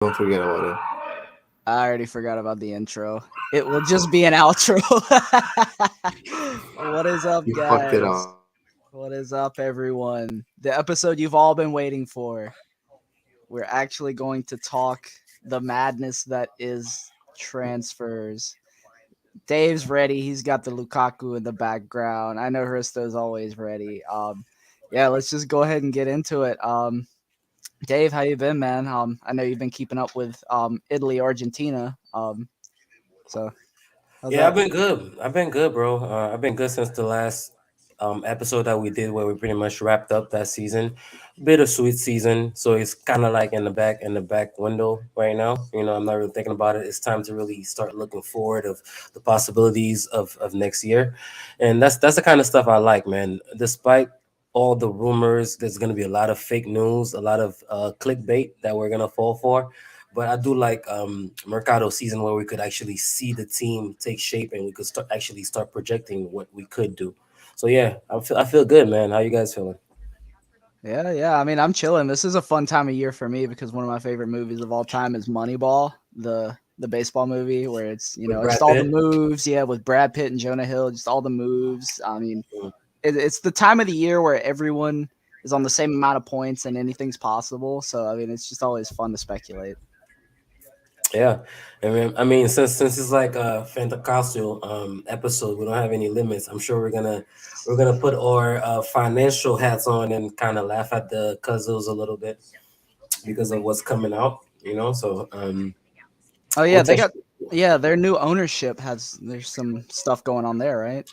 Don't forget about it. I already forgot about the intro. It will just be an outro. What is up, You fucked it guys? up. What is up, everyone? The episode you've all been waiting for. We're actually going to talk the madness that is transfers. Dave's ready. He's got the Lukaku in the background. I know Hristo's always ready. Yeah, let's just go ahead and get into it. Dave, how you been, man? I know you've been keeping up with Italy, Argentina. So how's Yeah, that? I've been good. I've been good, bro. I've been good since the last episode that we did where we pretty much wrapped up that season. Bittersweet season, so it's kind of like in the back window right now. I'm not really thinking about it. It's time to really start looking forward of the possibilities of next year, and that's the kind of stuff I like, man. Despite all the rumors, there's gonna be a lot of fake news, a lot of clickbait that we're gonna fall for. But I do like Mercato season where we could actually see the team take shape and we could start projecting what we could do. So yeah, I feel good, man. How you guys feeling? Yeah. I mean, I'm chilling. This is a fun time of year for me because one of my favorite movies of all time is Moneyball, the baseball movie where it's With just Brad all the Pitt? moves. Yeah, with Brad Pitt and Jonah Hill, just all the moves. I mean, Mm. it's the time of the year where everyone is on the same amount of points and anything's possible. So I mean, it's just always fun to speculate. Yeah, I mean, since it's like a Fantacostual episode, we don't have any limits. I'm sure we're gonna put our financial hats on and kind of laugh at the Cuzzles a little bit because of what's coming out. Oh We'll yeah, they touch. got their new ownership has there's some stuff going on there, right?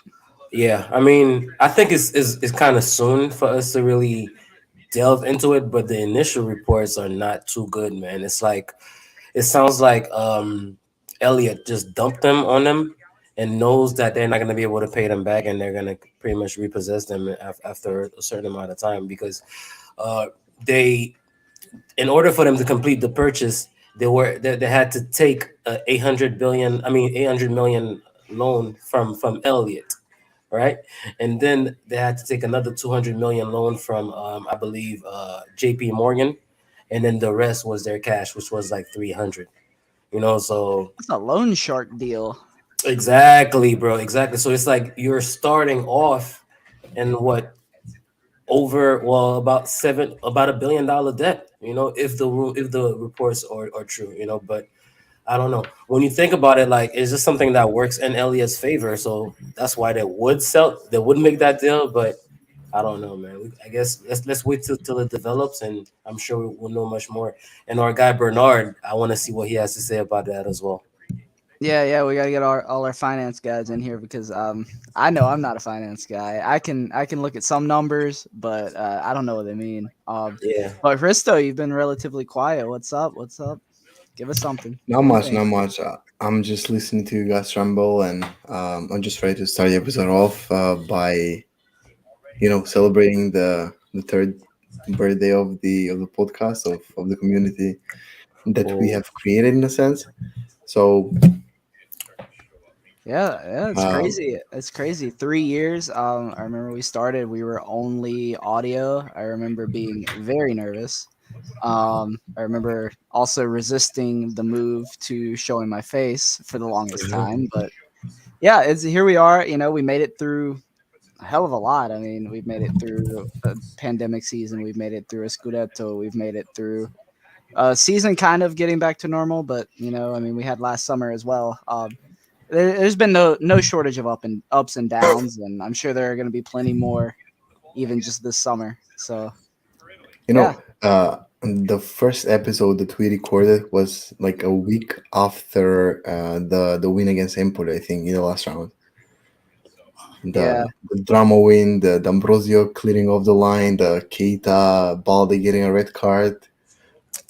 Yeah, I mean, I think it's kind of soon for us to really delve into it, but the initial reports are not too good, man. It's like it sounds like Elliot just dumped them on them and knows that they're not going to be able to pay them back, and they're going to pretty much repossess them after a certain amount of time because uh, they, in order for them to complete the purchase, they had to take a 800 million loan from Elliot, right? And then they had to take another 200 million loan from I believe JP Morgan, and then the rest was their cash, which was like 300. So It's a loan shark deal. exactly, bro, exactly. So it's like you're starting off in what, over, well, about $1 billion debt, if the reports are true, but I don't know. When you think about it, like, it's just something that works in Elliot's favor, so that's why they would make that deal. But I don't know, man. I guess let's wait till it develops, and I'm sure we'll know much more. And our guy Bernard, I want to see what he has to say about that as well. Yeah, we gotta get all our finance guys in here because I know I'm not a finance guy. I can look at some numbers, but I don't know what they mean. Yeah. But Hristo, you've been relatively quiet. What's up? What's up? Give us something. Not much, Anything. not much. I'm just listening to you guys ramble, and I'm just ready to start the episode off by celebrating the third birthday of the podcast of the community that we Oh, have created in a sense. So Yeah, it's um, crazy. It's crazy. 3 years. I remember we started. We were only audio. I remember being very nervous. I remember also resisting the move to showing my face for the longest time. But yeah, it's here we are. We made it through a hell of a lot. I mean, we've made it through a pandemic season. We've made it through a Scudetto. We've made it through a season kind of getting back to normal. But I mean, we had last summer as well. There's been no shortage of ups and downs, and I'm sure there are going to be plenty more, even just this summer. So you yeah, know, the first episode that we recorded was like a week after the win against Empoli, I think, in the last round. yeah, The drama win, the D'Ambrosio clearing off the line, the Keita Balde getting a red card.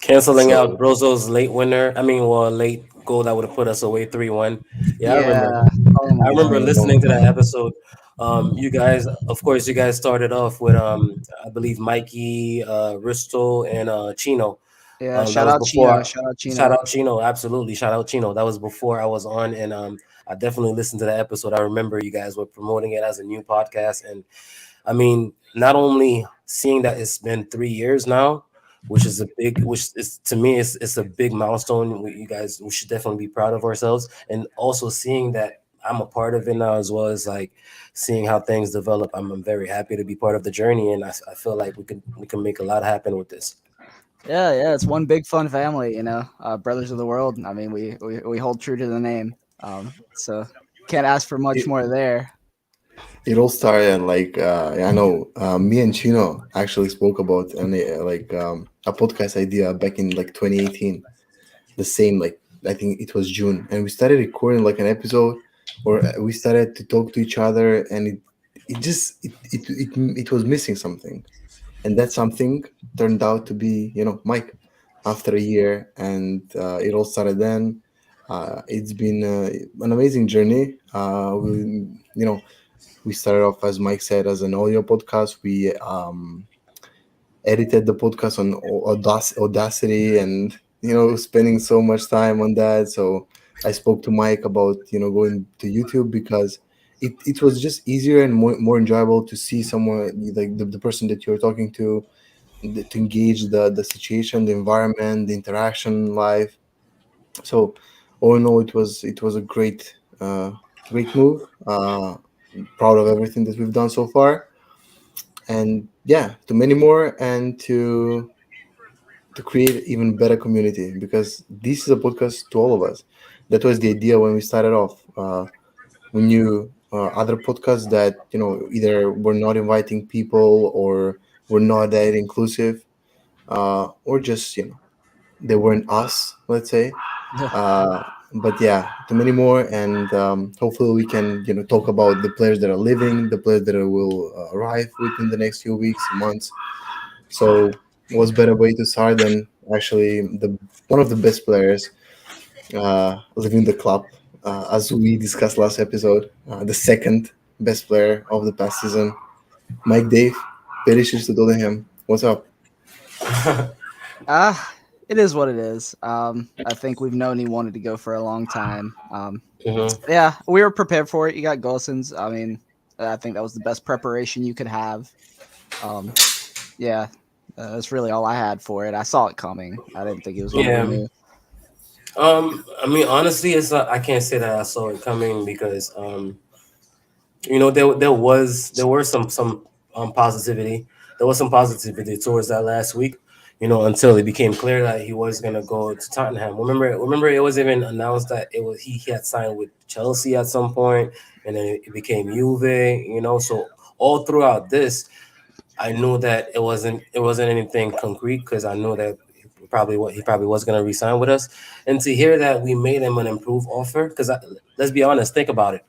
canceling out So Brozo's late winner. I mean, well, late goal that would have put us away 3-1. Yeah, I remember. yeah. Oh I my remember god. listening to that episode. You guys, of course, you guys started off with I believe Mikey, Hristo, and Chino. Yeah, That shout was out Chino. before. Shout out Shout Chino. out Chino, absolutely. Shout out Chino. That was before I was on, and I definitely listened to that episode. I remember you guys were promoting it as a new podcast, and I mean, not only seeing that it's been 3 years now, which is a big, which is to me, it's a big milestone. You guys, we should definitely be proud of ourselves, and also seeing that I'm a part of it now, as well as like seeing how things develop. I'm very happy to be part of the journey, and I feel like we can make a lot happen with this. Yeah, yeah, it's one big fun family, brothers of the world. I mean, we hold true to the name. So can't ask for much It, more there. it all started like I know me and Chino actually spoke about a podcast idea back in like 2018. The same, like I think it was June, and we started recording like an episode, or we started to talk to each other, and it was missing something, and that something turned out to be Mike after a year, and it all started then. It's been an amazing journey. We started off, as Mike said, as an audio podcast. We edited the podcast on Audacity, and spending so much time on that. So I spoke to Mike about going to YouTube, because it was just easier and more enjoyable to see someone like the person that you're talking to engage the situation, the environment, the interaction live. So all in all, it was a great move. Proud of everything that we've done so far, and yeah, to many more, and to create even better community, because this is a podcast to all of us. That was the idea when we started off. We knew other podcasts that either were not inviting people, or were not that inclusive, or just they weren't us, let's say. uh, but yeah, too many more, and hopefully we can talk about the players that are living, the players that will arrive within the next few weeks, months. So what's better way to start than actually the one of the best players leaving the club, as we discussed last episode, the second best player of the past season, Mike Dave, Perisic to Tottenham. What's up? Ah, it is what it is. I think we've known he wanted to go for a long time. Mhm. Yeah, we were prepared for it. You got Gosens. I mean, I think that was the best preparation you could have. Um, yeah, that's really all I had for it. I saw it coming. I didn't think he was going to Yeah. renew. I mean, honestly, it's not, I can't say that I saw it coming because there were some positivity. There was some positivity towards that last week. Until it became clear that he was gonna go to Tottenham. Remember, it was even announced that he had signed with Chelsea at some point, and then it became Juve. So all throughout this, I knew that it wasn't anything concrete, because I knew that he probably was going to resign with us, and to hear that we made him an improved offer, because let's be honest, think about it.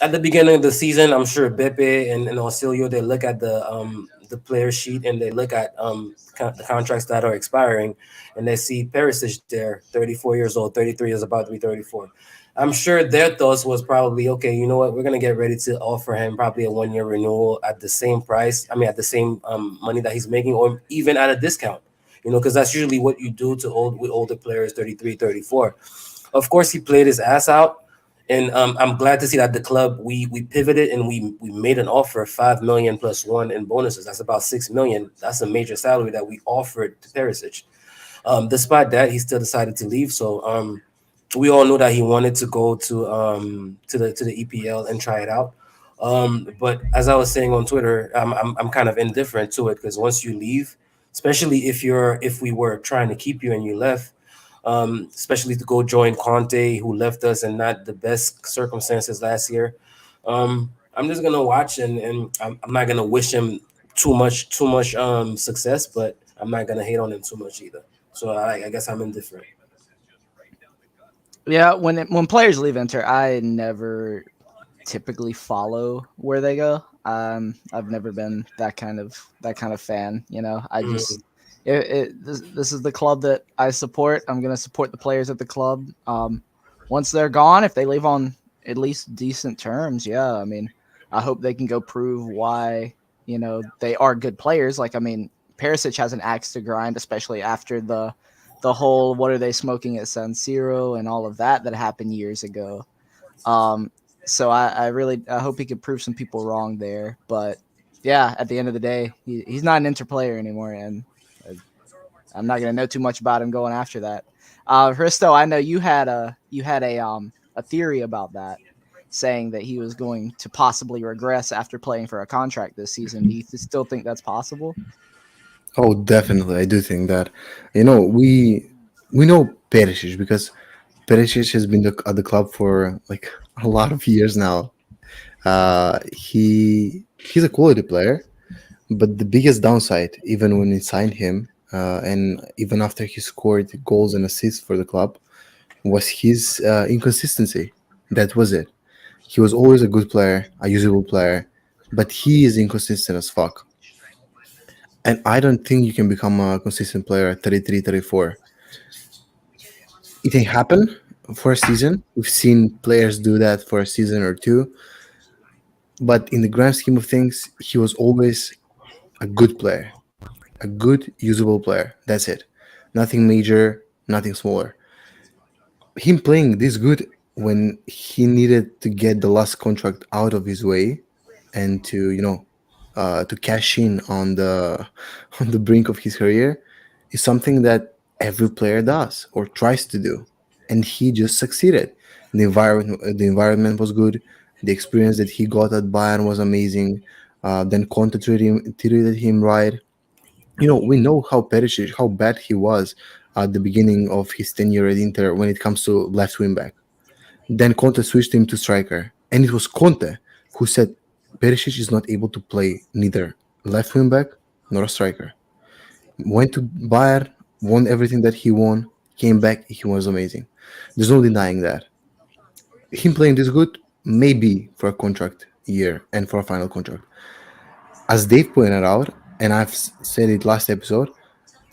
At the beginning of the season, I'm sure Beppe and Auxilio, they look at the player sheet, and they look at the contracts that are expiring, and they see Perisic there, 34 years old, 33 is about to be 34. I'm sure their thoughts was probably, okay, you know what, we're gonna get ready to offer him probably a 1 year renewal at the same price. I mean, at the same money that he's making, or even at a discount. Because that's usually what you do to older players, 33, 34. Of course, he played his ass out, and I'm glad to see that the club, we pivoted, and we made an offer of 5 million plus one in bonuses. That's about 6 million. That's a major salary that we offered to Perisic. Despite that, he still decided to leave. So we all knew that he wanted to go to the EPL and try it out. But as I was saying on Twitter, I'm kind of indifferent to it, because once you leave, especially if we were trying to keep you and you left, especially to go join Conte, who left us in not the best circumstances last year. I'm just gonna watch, and I'm not gonna wish him too much success, but I'm not gonna hate on him too much either. So I guess I'm indifferent. Yeah, when players leave Inter, I never typically follow where they go. I've never been that kind of fan. I Mhm. just this is the club that I support. I'm gonna support the players at the club. Once they're gone, if they leave on at least decent terms, yeah. I mean, I hope they can go prove why they are good players. Like, I mean, Perisic has an axe to grind, especially after the whole what are they smoking at San Siro and all of that happened years ago. Um, so I really I hope he could prove some people wrong there. But yeah, at the end of the day, he's not an Inter player anymore, and I'm not gonna know too much about him going after that. Hristo, I know you had a theory about that, saying that he was going to possibly regress after playing for a contract this season. Do you still think that's possible? Oh, definitely, I do think that. We know Perisic because Perisic has been at the club for like a lot of years now. He's a quality player, but the biggest downside, even when we signed him, and even after he scored goals and assists for the club, was his inconsistency. That was it. He was always a good player, a usable player, but he is inconsistent as fuck. And I don't think you can become a consistent player at 33, 34. It can happen for a season. We've seen players do that for a season or two, but in the grand scheme of things, he was always a good player, a good, usable player. That's it. Nothing major, nothing smaller. Him playing this good when he needed to get the last contract out of his way and to to cash in on the on the brink of his career is something that every player does or tries to do, and he just succeeded. The environment was good. The experience that he got at Bayern was amazing. Then Conte treated him right. We know how Perisic, how bad he was at the beginning of his tenure at Inter when it comes to left wing back. Then Conte switched him to striker, and it was Conte who said Perisic is not able to play neither left wing back nor a striker. Went to Bayern, won everything that he won, came back, he was amazing. There's no denying that. Him playing this good, maybe for a contract year and for a final contract. As Dave pointed out, and I've said it last episode,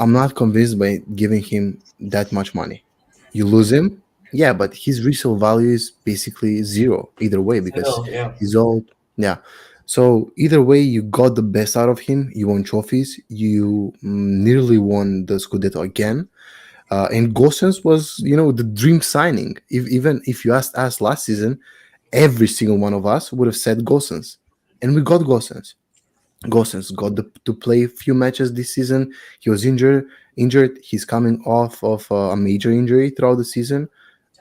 I'm not convinced by giving him that much money. You lose him, yeah, but his resale value is basically zero either way because No, yeah. he's all yeah. So either way, you got the best out of him. You won trophies. You nearly won the Scudetto again. And Gosens was, the dream signing. Even if you asked us last season, every single one of us would have said Gosens, and we got Gosens. Gosens got to play a few matches this season. He was injured. He's coming off of a major injury throughout the season,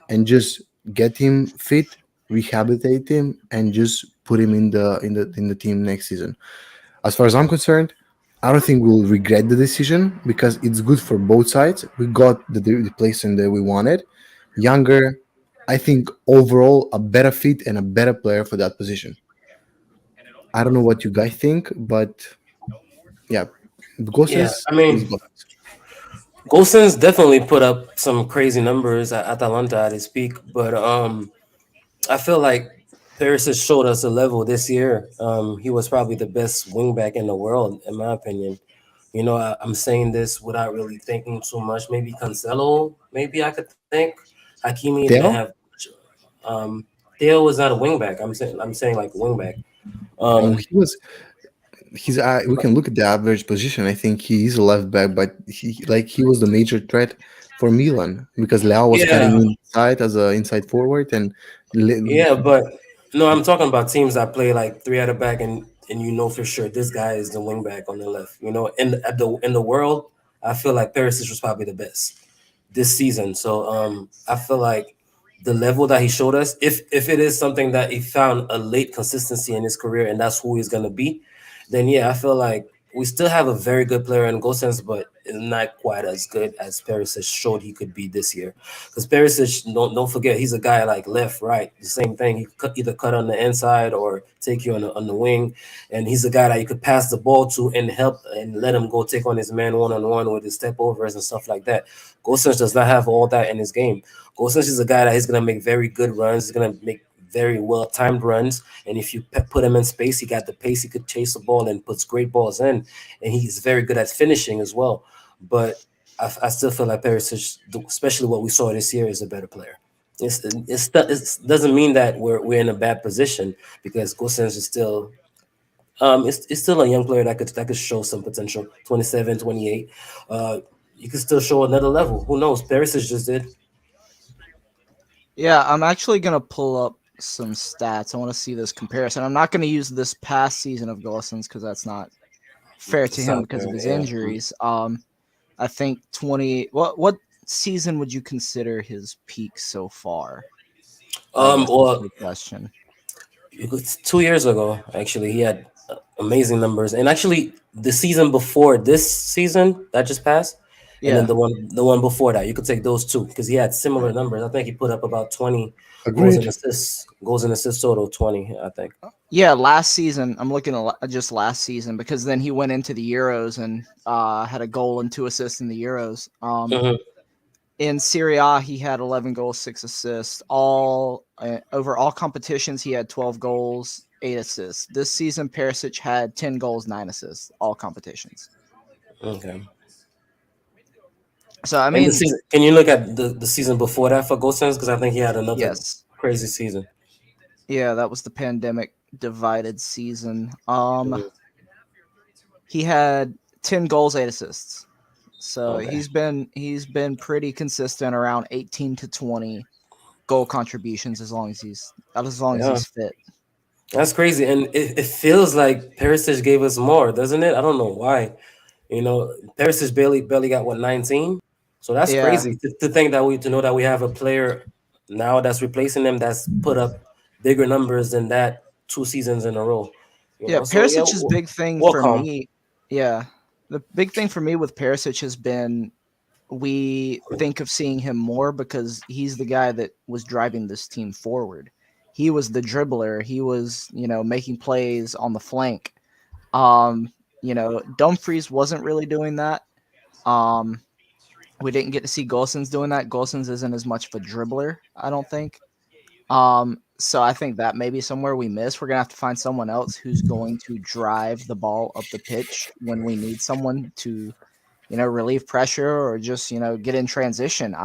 and just get him fit, rehabilitate him, and just put him in the team next season. As far as I'm concerned, I don't think we'll regret the decision because it's good for both sides. We got the placement that we wanted, younger. I think overall a better fit and a better player for that position. I don't know what you guys think, but yeah, Yeah, Gosens I is mean, Gosens. Golson's definitely put up some crazy numbers at Atalanta at his peak, but I feel like Paris has showed us a level this year. He was probably the best wingback in the world, in my opinion. I'm saying this without really thinking too much. Maybe Cancelo, maybe I could think. Hakimi didn't have. Theo? Um, Theo was not a wingback. I'm saying like wingback. Oh, Um, he was. He's. We can look at the average position. I think he is a left back, but he was the major threat for Milan because Leao was cutting yeah, inside as a inside forward, and Le- yeah, but no, I'm talking about teams that play like three at the back, and you know for sure this guy is the wing back on the left. In the world, I feel like Perisic was probably the best this season. So I feel like the level that he showed us, if it is something that he found a late consistency in his career, and that's who he's gonna be, then yeah, I feel like we still have a very good player in Gosens, but not quite as good as Perisic showed he could be this year. Because Perisic, don't forget, he's a guy like left, right, the same thing. He could either cut on the inside or take you on the wing, and he's a guy that you could pass the ball to and help and let him go take on his man one-on-one with his step overs and stuff like that. Gosens does not have all that in his game. Gosens is a guy that he's gonna make very good runs. He's gonna make very well timed runs, and if you put him in space, he got the pace. He could chase the ball and puts great balls in, and he's very good at finishing as well. But I still feel like Perisic, especially what we saw this year, is a better player. It doesn't mean that we're in a bad position because Gosens is still it's still a young player that could show some potential. 27, 28. You could still show another level. Who knows? Perisic just did. Yeah, I'm actually gonna pull up some stats. I want to see this comparison. I'm not gonna use this past season of Gosens because that's not fair to It's him not because of fair. his Yeah. injuries. I think 20. What season would you consider his peak so far? I guess is Well, the question. it was 2 years ago. Actually, he had amazing numbers, and actually, the season before this season that just passed, and then Yeah. the one before that, you could take those two because he had similar numbers. I think he put up about 20 Agreed. goals and assists total 20. I think. Yeah, last season. I'm looking at just last season because then he went into the Euros and had a goal and 2 assists in the Euros. Hmm. In Serie A, he had 11 goals, 6 assists. All over all competitions, he had 12 goals, 8 assists. This season, Perisic had 10 goals, 9 assists, all competitions. Okay. So I And the mean, season, can you look at the season before that for Gosens? Because I think he had another yes, crazy season. yeah, that was the pandemic divided season. Mhm. He had 10 goals, 8 assists. So Okay. he's been pretty consistent around 18 to 20 goal contributions as long as Yeah, he's fit. that's crazy. And it feels like Perisic gave us more, doesn't it? I don't know why. You know, Perisic barely got what 19. So that's Yeah. crazy to think that we to know that we have a player now that's replacing him that's put up bigger numbers than that 2 seasons in a row. You Yeah, know, so yeah, Perisic's big thing for welcome. me. Yeah, the big thing for me with Perisic has been we think of seeing him more because he's the guy that was driving this team forward. He was the dribbler. He was, making plays on the flank. Dumfries wasn't really doing that. Um, we didn't get to see Golson's doing that. Golson's isn't as much of a dribbler, I don't think. So I think that may be somewhere we miss. We're gonna have to find someone else who's going to drive the ball up the pitch when we need someone to, relieve pressure or just, get in transition.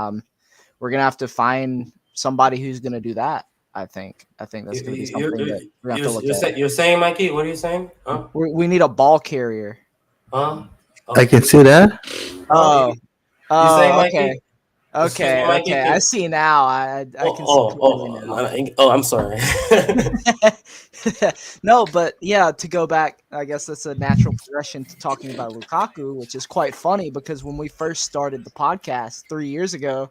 We're gonna have to find somebody who's gonna do that. I think that's gonna be something that we're gonna have to look at. You're saying, Mikey? What are you saying? Huh? We need a ball carrier. Huh? I Oh, can see that. huh? Oh, You saying, okay, Mikey? Excuse me, okay, Mikey. okay. I see now. I can see clearly now. I'm sorry. No, but yeah, to go back, I guess that's a natural progression to talking about Lukaku, which is quite funny because when we first started the podcast 3 years ago,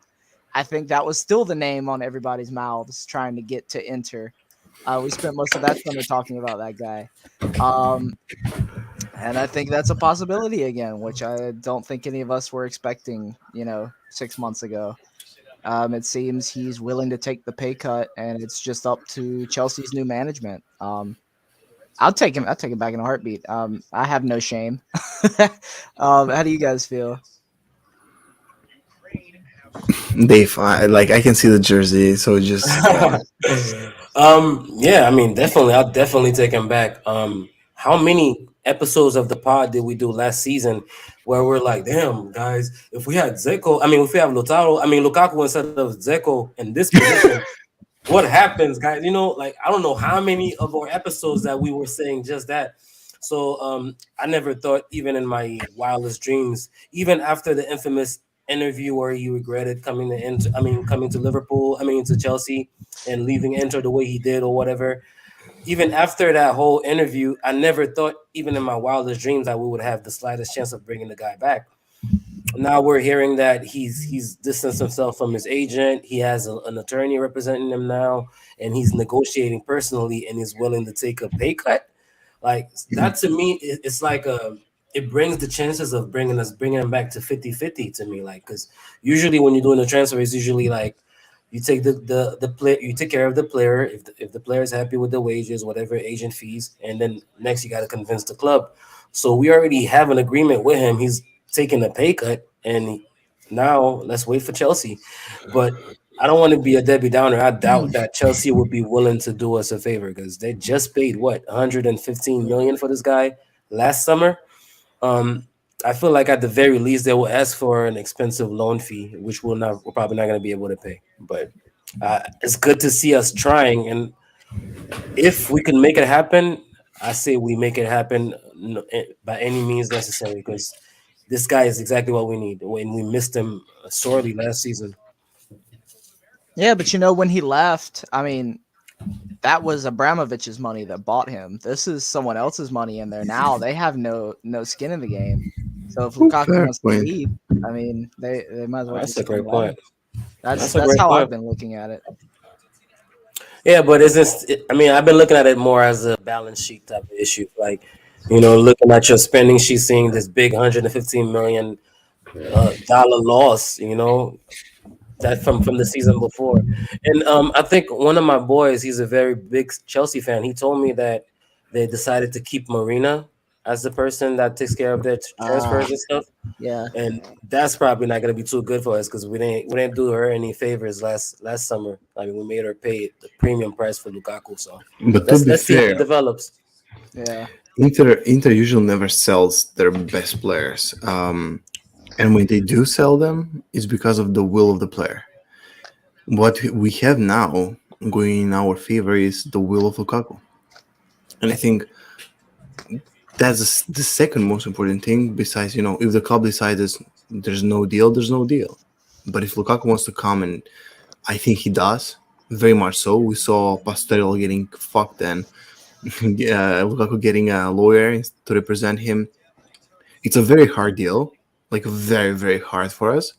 I think that was still the name on everybody's mouths trying to get to enter. We spent most of that summer talking about that guy. Um, and I think that's a possibility again, which I don't think any of us were expecting, 6 months ago. It seems he's willing to take the pay cut, and it's just up to Chelsea's new management. I'll take him. I'll take him back in a heartbeat. I have no shame. How do you guys feel? Dave, I can see the jersey, so just Yeah, I mean, definitely, I'll definitely take him back. How many episodes of the pod did we do last season where we're like, damn, guys, if we had Zeko, I mean, if we have Lukaku instead of Zeko in this position, what happens, guys? You know, like I don't know how many of our episodes that we were saying just that. So I never thought, even in my wildest dreams, even after the infamous interview where he regretted coming to Liverpool, to Chelsea and leaving Inter the way he did or whatever. Even after that whole interview, I never thought, even in my wildest dreams, that we would have the slightest chance of bringing the guy back. Now we're hearing that he's distanced himself from his agent. He has an attorney representing him now, and he's negotiating personally, and is willing to take a pay cut. Like that to me, it's like it brings the chances of bringing him back to 50-50 to me. Like because usually when you're doing a transfer, it's usually like you take the play, you take care of the player if the player is happy with the wages, whatever agent fees, and then next you got to convince the club. So we already have an agreement with him. He's taking a pay cut, and now let's wait for Chelsea. But I don't want to be a Debbie Downer. I doubt that Chelsea would be willing to do us a favor because they just paid what 115 million for this guy last summer. Um, I feel like at the very least they will ask for an expensive loan fee, which we're probably not going to be able to pay. But it's good to see us trying, and if we can make it happen, I say we make it happen by any means necessary because this guy is exactly what we need. When we missed him sorely last season. Yeah, but when he left, I mean, that was Abramovich's money that bought him. This is someone else's money in there now. They have no skin in the game. So if Lukaku fair wants to point. leave, I mean, they might as well That's just a come great down. point. That's That's a that's great how I've point. been looking at it. Yeah, but I mean, I've been looking at it more as a balance sheet type of issue. Like, looking at your spending sheet, seeing this big $115 million dollar loss. That from the season before. And I think one of my boys, he's a very big Chelsea fan. He told me that they decided to keep Marina as the person that takes care of their Ah, transfers and stuff. yeah, And that's probably not going to be too good for us because we didn't do her any favors last summer. I mean, we made her pay the premium price for Lukaku. So But to let's be let's see how fair, it develops. yeah. Inter usually never sells their best players, and when they do sell them, it's because of the will of the player. What we have now going in our favor is the will of Lukaku, and I think that's the second most important thing. Besides, if the club decides there's no deal, there's no deal. But if Lukaku wants to come, and I think he does, very much so. We saw Pastoral getting fucked and Lukaku getting a lawyer to represent him. It's a very hard deal, like very, very hard for us.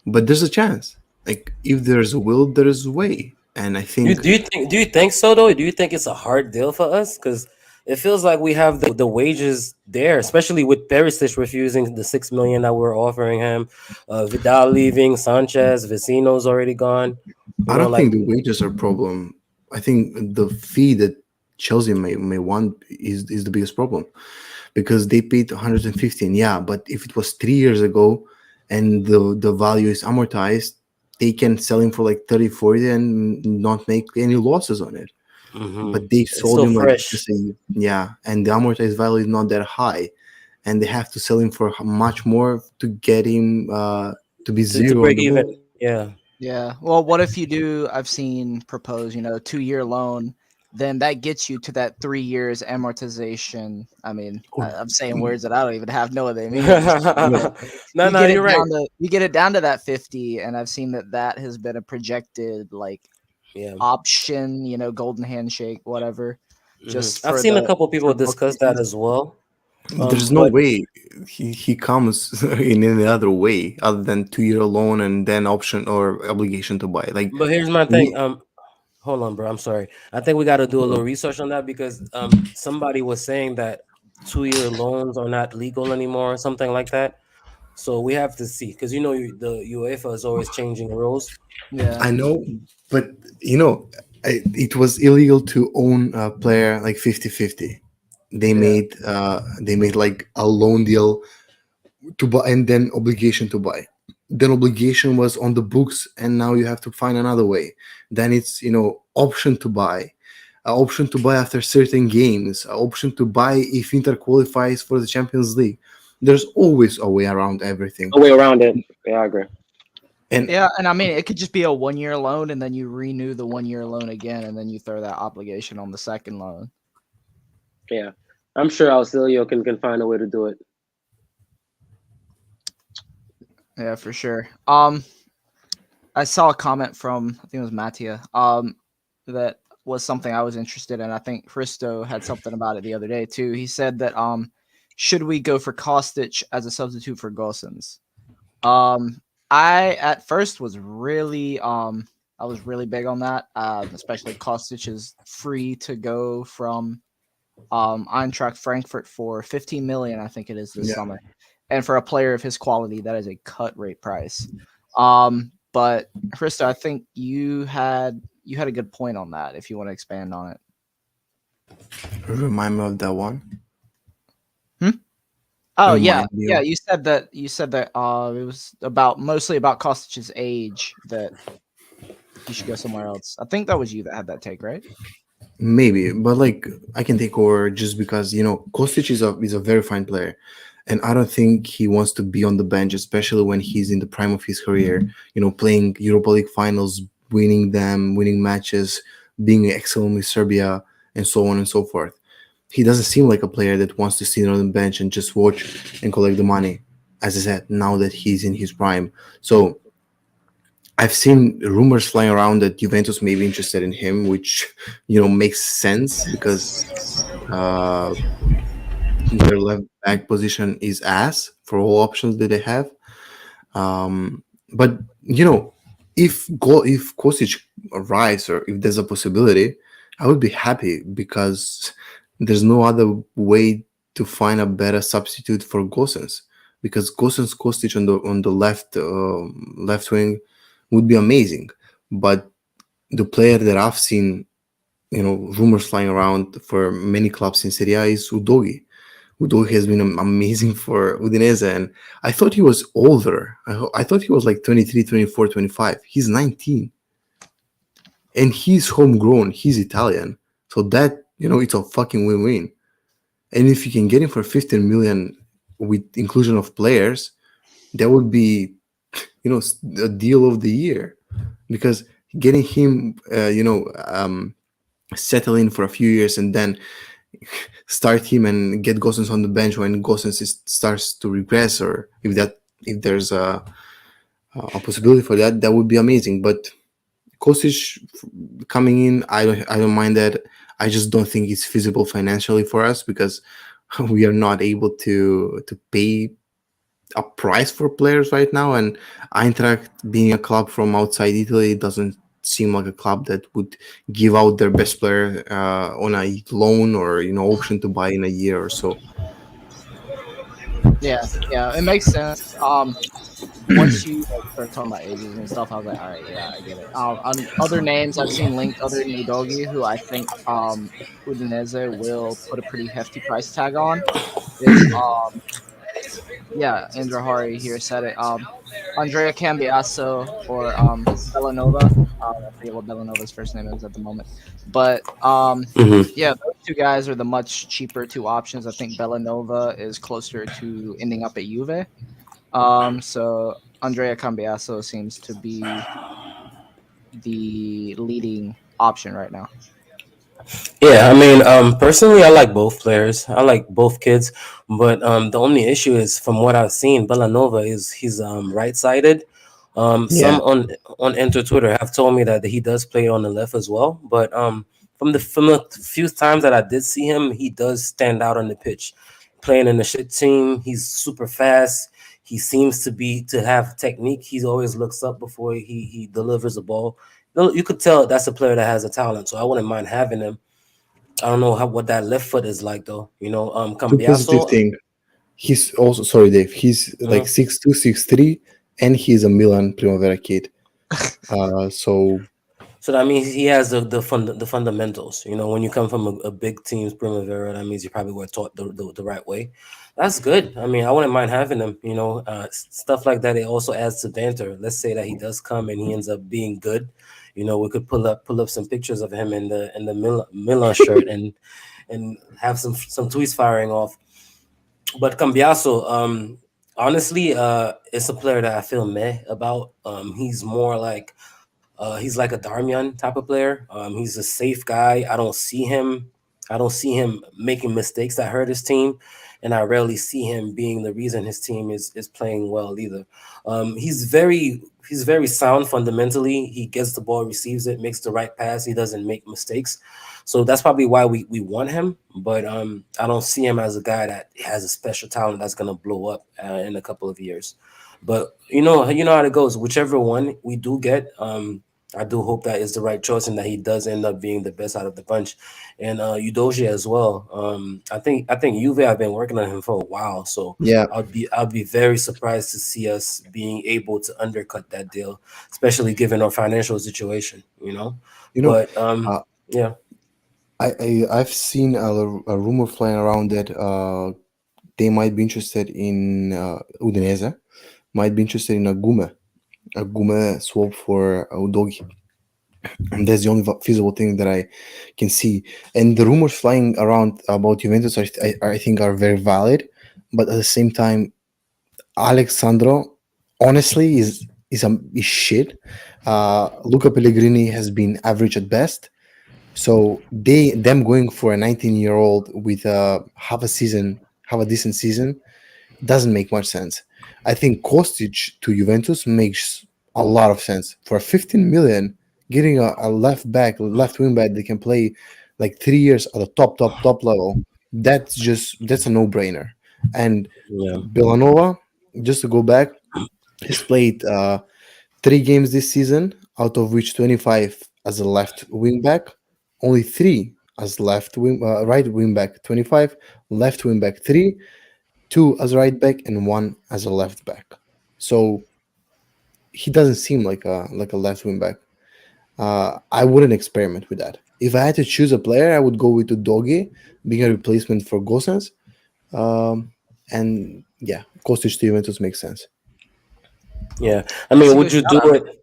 But there's a chance. Like if there's a will, there is a way. And I You think do you think so though? Do you think it's a hard deal for us? Because it feels like we have the wages there, especially with Perisic refusing the 6 million that we're offering him, Vidal leaving, Sanchez, Vecino's already gone. I don't Like think the wages are a problem. I think the fee that Chelsea may want is the biggest problem because they paid 115. Yeah, but if it was 3 years ago and the value is amortized, they can sell him for like 30, 40 and not make any losses on it. But they it's sold still him like fresh just yeah, and the amortized value is not that high, and they have to sell him for much more to get him to be to zero on break the even. book. Yeah. Yeah. Well, what if you do? I've seen propose, 2-year loan. Then that gets you to that 3 years amortization. I mean, Or, I'm saying words that I don't even have know what they mean at this point. yeah, But No, you no, get it you're right. down to that 50, and I've seen that has been a projected like Yeah. option. Golden handshake, whatever, just I've for seen a the couple for people both discuss that seasons. as well. there's no But way he comes in any other way other than 2 year loan and then option or obligation to buy. Like here's my thing. we, Hold on, bro. I'm sorry. I think we got to do a little research on that because somebody was saying that 2 year loans are not legal anymore or something like that. So we have to see because the UEFA is always changing rules. Yeah. I know, but you know, it was illegal to own a player like 50-50. Yeah. They made like a loan deal to buy and then obligation to buy. Then obligation was on the books and now you have to find another way. Then it's option to buy, option to buy after certain games, option to buy if Inter qualifies for the Champions League. There's always a way around everything. A way around it. Yeah, I agree. And Yeah, and I mean, it could just be a 1-year loan, and then you renew the 1-year loan again, and then you throw that obligation on the second loan. Yeah, I'm sure Auxilio can find a way to do it. Yeah, for sure. I saw a comment from I think it was Mattia. That was something I was interested in. I think Hristo had something about it the other day too. He said that should we go for Kostic as a substitute for Gosens? I at first was really I was really big on that. Especially Kostic is free to go from Eintracht Frankfurt for 15 million, I think it is this yeah, summer. And for a player of his quality, that is a cut rate price. But Hristo, I think you had a good point on that. If you want to expand on it. remind me of that one. Oh yeah, Remind me yeah. of You said that it was mostly about Kostic's age that he should go somewhere else. I think that was you that had that take, right? maybe, but like I can take over just because Kostic is a very fine player, and I don't think he wants to be on the bench, especially when he's in the prime of his career. Playing Europa League finals, winning them, winning matches, being excellent with Serbia, and so on and so forth. He doesn't seem like a player that wants to sit on the bench and just watch and collect the money. As I said, now that he's in his prime, so I've seen rumors flying around that Juventus may be interested in him, which makes sense because uh, their left back position is ass for all options that they have. But if Kostic arrives or if there's a possibility, I would be happy because there's no other way to find a better substitute for Gosens. Because Gosens Kostic on the left wing would be amazing, but the player that I've seen, rumors flying around for many clubs in Serie A is Udogi. Udogi has been amazing for Udinese, and I thought he was older. I thought he was like 23, 24, 25. He's 19, and he's homegrown. He's Italian. So that, it's a fucking win-win. And if you can get him for 15 million with inclusion of players, that would be, a deal of the year. Because getting him, settle in for a few years and then start him and get Gosens on the bench when Gosens starts to regress, or if there's a possibility for that, that would be amazing. But Kostic coming in, I don't mind that. I just don't think it's feasible financially for us because we are not able to pay a price for players right now. And Eintracht, being a club from outside Italy, doesn't seem like a club that would give out their best player on a loan or auction to buy in a year or so. Yeah, yeah, it makes sense. Once you like start talking about ages and stuff, I was like, all right, yeah, I get it. On other names I've seen linked other than Udogi, who I think Udinese will put a pretty hefty price tag on, is yeah, Indra Hari here said it. Andrea Cambiasso or Bellanova. I forget what Bellanova's first name is at the moment, but Hmm. yeah, those two guys are the much cheaper two options. I think Bellanova is closer to ending up at Juve. So Andrea Cambiasso seems to be the leading option right now. Yeah, I mean, personally, I like both players. I like both kids, but the only issue is, from what I've seen, Bellanova is he's right-sided. Yeah, Some on Enter Twitter have told me that he does play on the left as well, but from the few times that I did see him, he does stand out on the pitch. Playing in the shit team, he's super fast. He seems to have technique. He always looks up before he delivers the ball. You could tell that's a player that has a talent, so I wouldn't mind having him. I don't know what that left foot is like though. the positive Cambiaso. thing. He's also, sorry, Dave. He's like uh 6'2", 6'3", and he's a Milan Primavera kid. So So that means he has the fundamentals. When you come from a big team's Primavera, that means you probably were taught the right way. That's good. I mean, I wouldn't mind having him. Stuff like that. It also adds to banter. Let's say that he does come and he ends up being good. We could pull up some pictures of him in the Milan shirt and have some tweets firing off. But Cambiaso, honestly, it's a player that I feel meh about. He's like a Darmian type of player. He's a safe guy. I don't see him making mistakes that hurt his team, and I rarely see him being the reason his team is playing well either. He's very sound fundamentally. He gets the ball, receives it, makes the right pass. He doesn't make mistakes. So that's probably why we want him. But I don't see him as a guy that has a special talent that's gonna blow up in a couple of years. But you know how it goes. Whichever one we do get, I do hope that is the right choice and that he does end up being the best out of the bunch. And Udoji as well. I think Juve have been working on him for a while, so yeah, I'd be very surprised to see us being able to undercut that deal, especially given our financial situation. you know, But uh, yeah. I've seen a rumor flying around that they might be interested in Udinese, might be interested in a Gume swap for Udogi. And that's the only feasible thing that I can see. And the rumors flying around about Juventus, I think, are very valid. But at the same time, Alexandro, honestly, is shit. Luca Pellegrini has been average at best. So them going for a 19-year-old with have a decent season, doesn't make much sense. I think Kostic to Juventus makes a lot of sense. For 15 million, getting a left wing back that can play like 3 years at the top level, that's a no brainer. And Yeah. Villanova, just to go back, He's played 3 games this season, out of which 25 as a left wing back, only three as right wing back 25, left wing back three, two as right back, and one as a left back. So he doesn't seem like a left wing back. I wouldn't experiment with that. If I had to choose a player, I would go with Udogi being a replacement for Gosens. And yeah, Kostic to Juventus makes sense. Yeah, I That's mean, a good would you shout do out. it?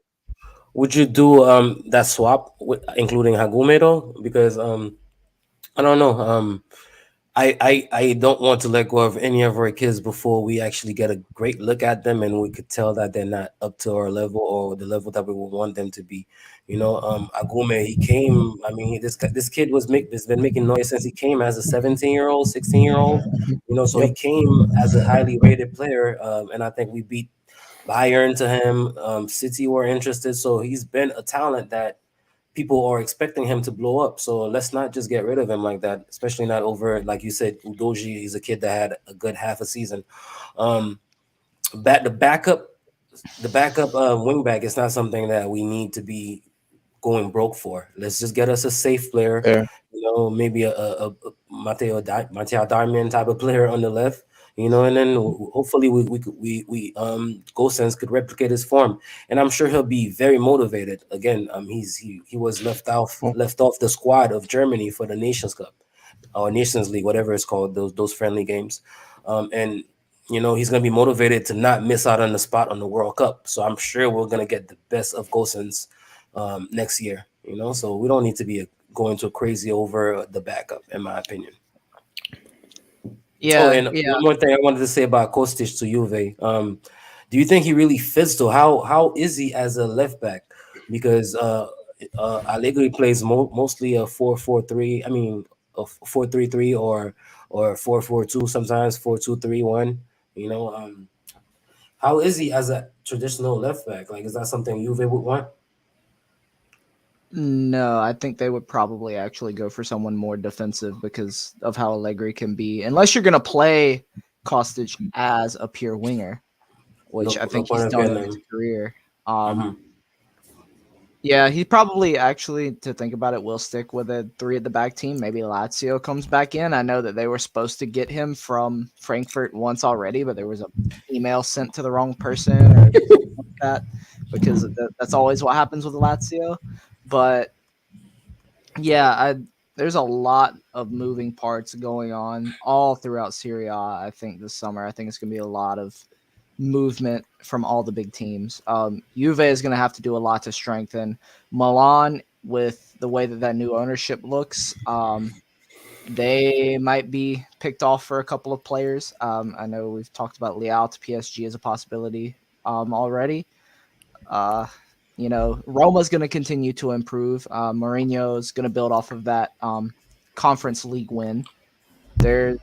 Would you do that swap with, including Hagume though? Because I don't know. I don't want to let go of any of our kids before we actually get a great look at them and we could tell that they're not up to our level or the level that we would want them to be. Agume, he came. I mean, this kid has been making noise since he came as a 17-year-old, 16-year-old. So he Yep. came as a highly rated player, and I think we beat Bayern to him. City were interested, so he's been a talent that people are expecting him to blow up. So let's not just get rid of him like that, especially not over, like you said, Udoji. He's a kid that had a good half a season. Um, back the backup wing back is not something that we need to be going broke for. Let's just get us a safe player, Fair. maybe a Matteo Darmian type of player on the left, and then hopefully Gosens could replicate his form, and I'm sure he'll be very motivated. Again, he was Oh, left off the squad of Germany for the Nations Cup or Nations League, whatever it's called, those friendly games, and he's going to be motivated to not miss out on the spot on the World Cup. So I'm sure we're going to get the best of Gosens next year. So we don't need to be going too crazy over the backup, in my opinion. Oh, Yeah, and yeah. one more thing I wanted to say about Kostic to Juve. Do you think he really fits though? How is he as a left back? Because Allegri plays mostly a 4-4-3. I mean, a 4-3-3 or 4-4-2. Sometimes 4-2-3-1. You know, how is he as a traditional left back? Like, is that something Juve would want? No, I think they would probably actually go for someone more defensive because of how Allegri can be. Unless you're going to play Kostic as a pure winger, which I No think point he's of done getting in his him. career. Hmm. Yeah, he probably actually, to think about it, will stick with a three at the back team. Maybe Lazio comes back in. I know that they were supposed to get him from Frankfurt once already, but there was a email sent to the wrong person or something like that because that's always what happens with Lazio. But yeah, there's a lot of moving parts going on all throughout Serie A. I think this summer, I think it's going to be a lot of movement from all the big teams. Juve is going to have to do a lot to strengthen Milan with the way that new ownership looks. They might be picked off for a couple of players. I know we've talked about Leao to PSG as a possibility already. Uh, Roma's going to continue to improve. Mourinho's going to build off of that Conference League win. There,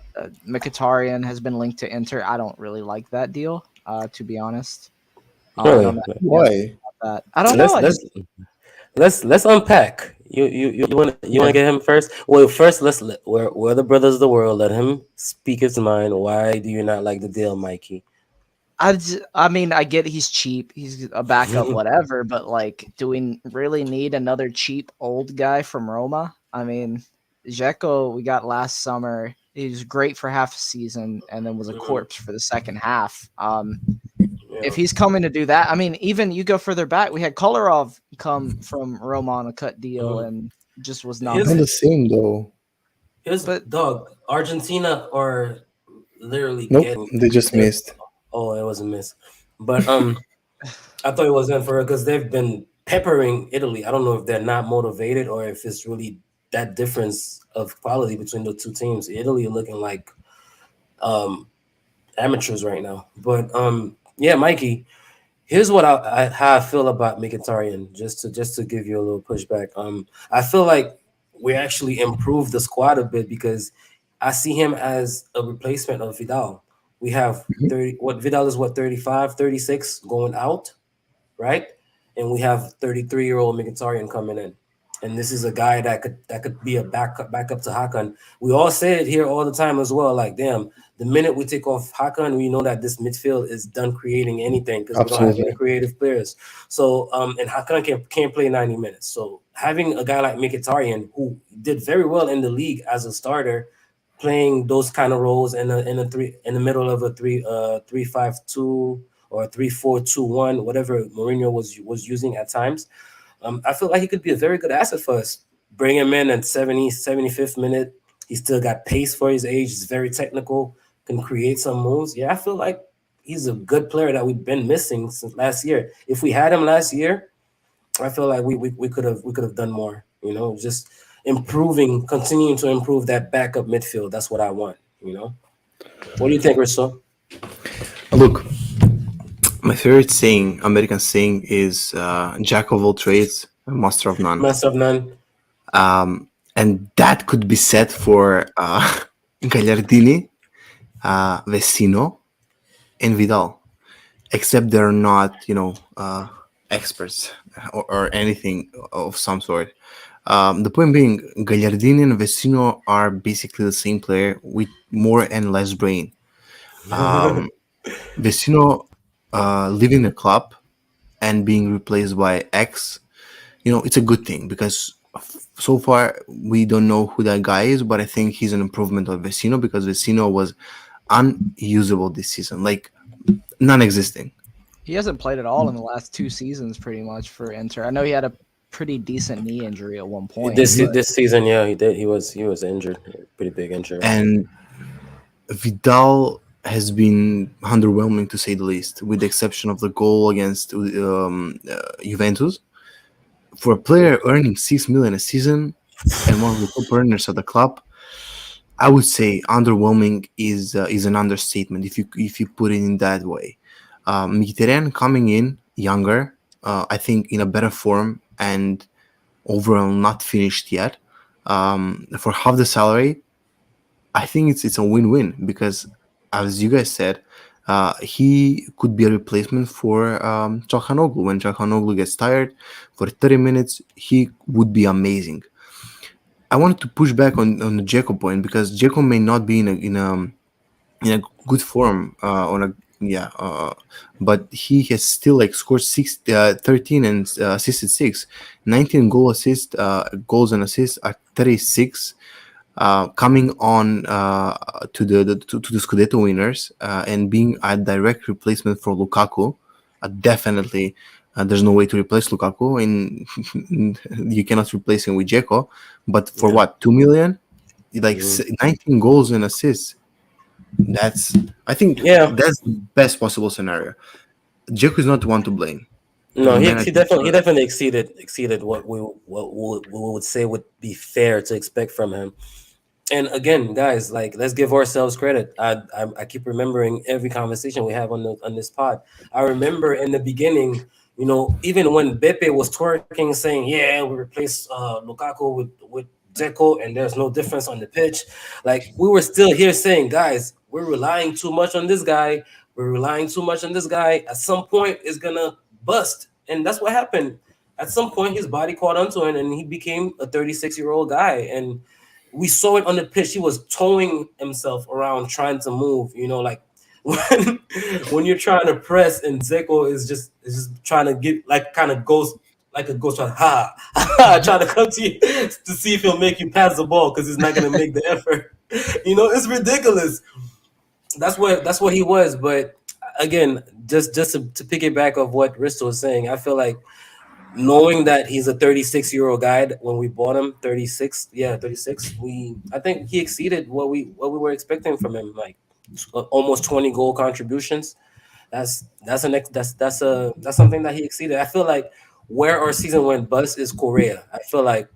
Mkhitaryan has been linked to Inter. I don't really like that deal, to be honest. I don't Really? know how you guys why? feel about that. I don't know. Let's I let's just let's unpack. You wanna Yeah. get him first? Well, first we're the brothers of the world. Let him speak his mind. Why do you not like the deal, Mikey? I mean, I get he's cheap. He's a backup, whatever. But like, do we really need another cheap old guy from Roma? I mean, Dzeko we got last summer. He was great for half a season and then was a Mhm. corpse for the second half. If Yeah. he's coming to do that, I mean, even you go further back, we had Kolarov come from Roma on a cut deal Mhm. and just was not Not His the good. same though. his But dog Argentina are literally Nope, getting they just their. missed. Oh, it was a miss, but I thought it was in for it because they've been peppering Italy. I don't know if they're not motivated or if it's really that difference of quality between the two teams. Italy are looking like um amateurs right now. But yeah, Mikey, here's what how I feel about Mkhitaryan. Just to give you a little pushback. I feel like we actually improved the squad a bit because I see him as a replacement of Vidal. We have Mhm. 30. What Vidal is what 35, 36 going out, right? And we have 33-year-old Mkhitaryan coming in. and this is a guy that could be a backup to Hakan. We all say it here all the time as well. Like, damn, the minute we take off Hakan, we know that this midfield is done creating anything because we don't have any Absolutely. creative players. So, and Hakan can't play 90 minutes. So having a guy like Mkhitaryan who did very well in the league as a starter, playing those kind of roles in a three in the middle of a 3-5-2 or 3-4-2-1, whatever Mourinho was using at times. I feel like he could be a very good asset for us. Bring him in at 75th minute. He still got pace for his age. He's very technical, can create some moves. Yeah, I feel like he's a good player that we've been missing since last year. If we had him last year, I feel like we could have done more. Just continuing to improve that backup midfield. That's what I want. What do you think, Hristo? Look, my favorite saying, American saying, is "Jack of all trades, master of none," Master of none. and that could be said for Gagliardini, Vecino, and Vidal. Except they're not, experts or anything of some sort. The point being, Gagliardini and Vecino are basically the same player with more and less brain. Um, Vecino leaving the club and being replaced by X, it's a good thing because so far we don't know who that guy is, but I think he's an improvement of Vecino because Vecino was unusable this season, like non-existing. He hasn't played at all in the last 2 seasons, pretty much for Inter. I know he had a pretty decent knee injury at one point, this but this season, yeah, he did. He was injured, pretty big injury. And Vidal has been underwhelming to say the least, with the exception of the goal against Juventus. For a player earning 6 million a season and one of the top earners of the club, I would say underwhelming is an understatement if you put it in that way. Mkhitaryan coming in younger, I think in a better form and overall not finished yet. For half the salary, I think it's a win-win because, as you guys said, he could be a replacement for Çalhanoğlu. When Çalhanoğlu gets tired for 30 minutes, he would be amazing. I wanted to push back on the Dzeko point because Dzeko may not be in a good form on a yeah, but he has still like scored 13 and assisted 6, 19 goals and assists at 36, coming on to the Scudetto winners and being a direct replacement for Lukaku. Definitely, there's no way to replace Lukaku, and you cannot replace him with Dzeko. But for Yeah. what, 2 million, like Mhm. 19 goals and assists. I think Yeah. that's the best possible scenario. Dzeko is not the one to blame. No, The he, he manager. definitely he definitely exceeded what we would say would be fair to expect from him. And again, guys, like, let's give ourselves credit. I keep remembering every conversation we have on this pod. I remember in the beginning, even when Beppe was twerking, saying, "Yeah, we replaced Lukaku with Dzeko, and there's no difference on the pitch." Like, we were still here saying, "Guys, we're relying too much on this guy. We're relying too much on this guy. At some point, it's gonna bust," and that's what happened. At some point, his body caught onto him, and he became a 36-year-old guy. And we saw it on the pitch. He was towing himself around trying to move. Like, when you're trying to press and Zeko is just trying to get, like, kind of goes like a ghost, trying trying to come to you to see if he'll make you pass the ball because he's not gonna make the effort. It's ridiculous. That's what he was. But again, just to piggyback of what Hristo was saying, I feel like knowing that he's a 36-year-old guy when we bought him, 36, yeah, 36, I think he exceeded what we were expecting from him, like almost 20 goal contributions. That's something that he exceeded. I feel like where our season went bust is Korea. I feel like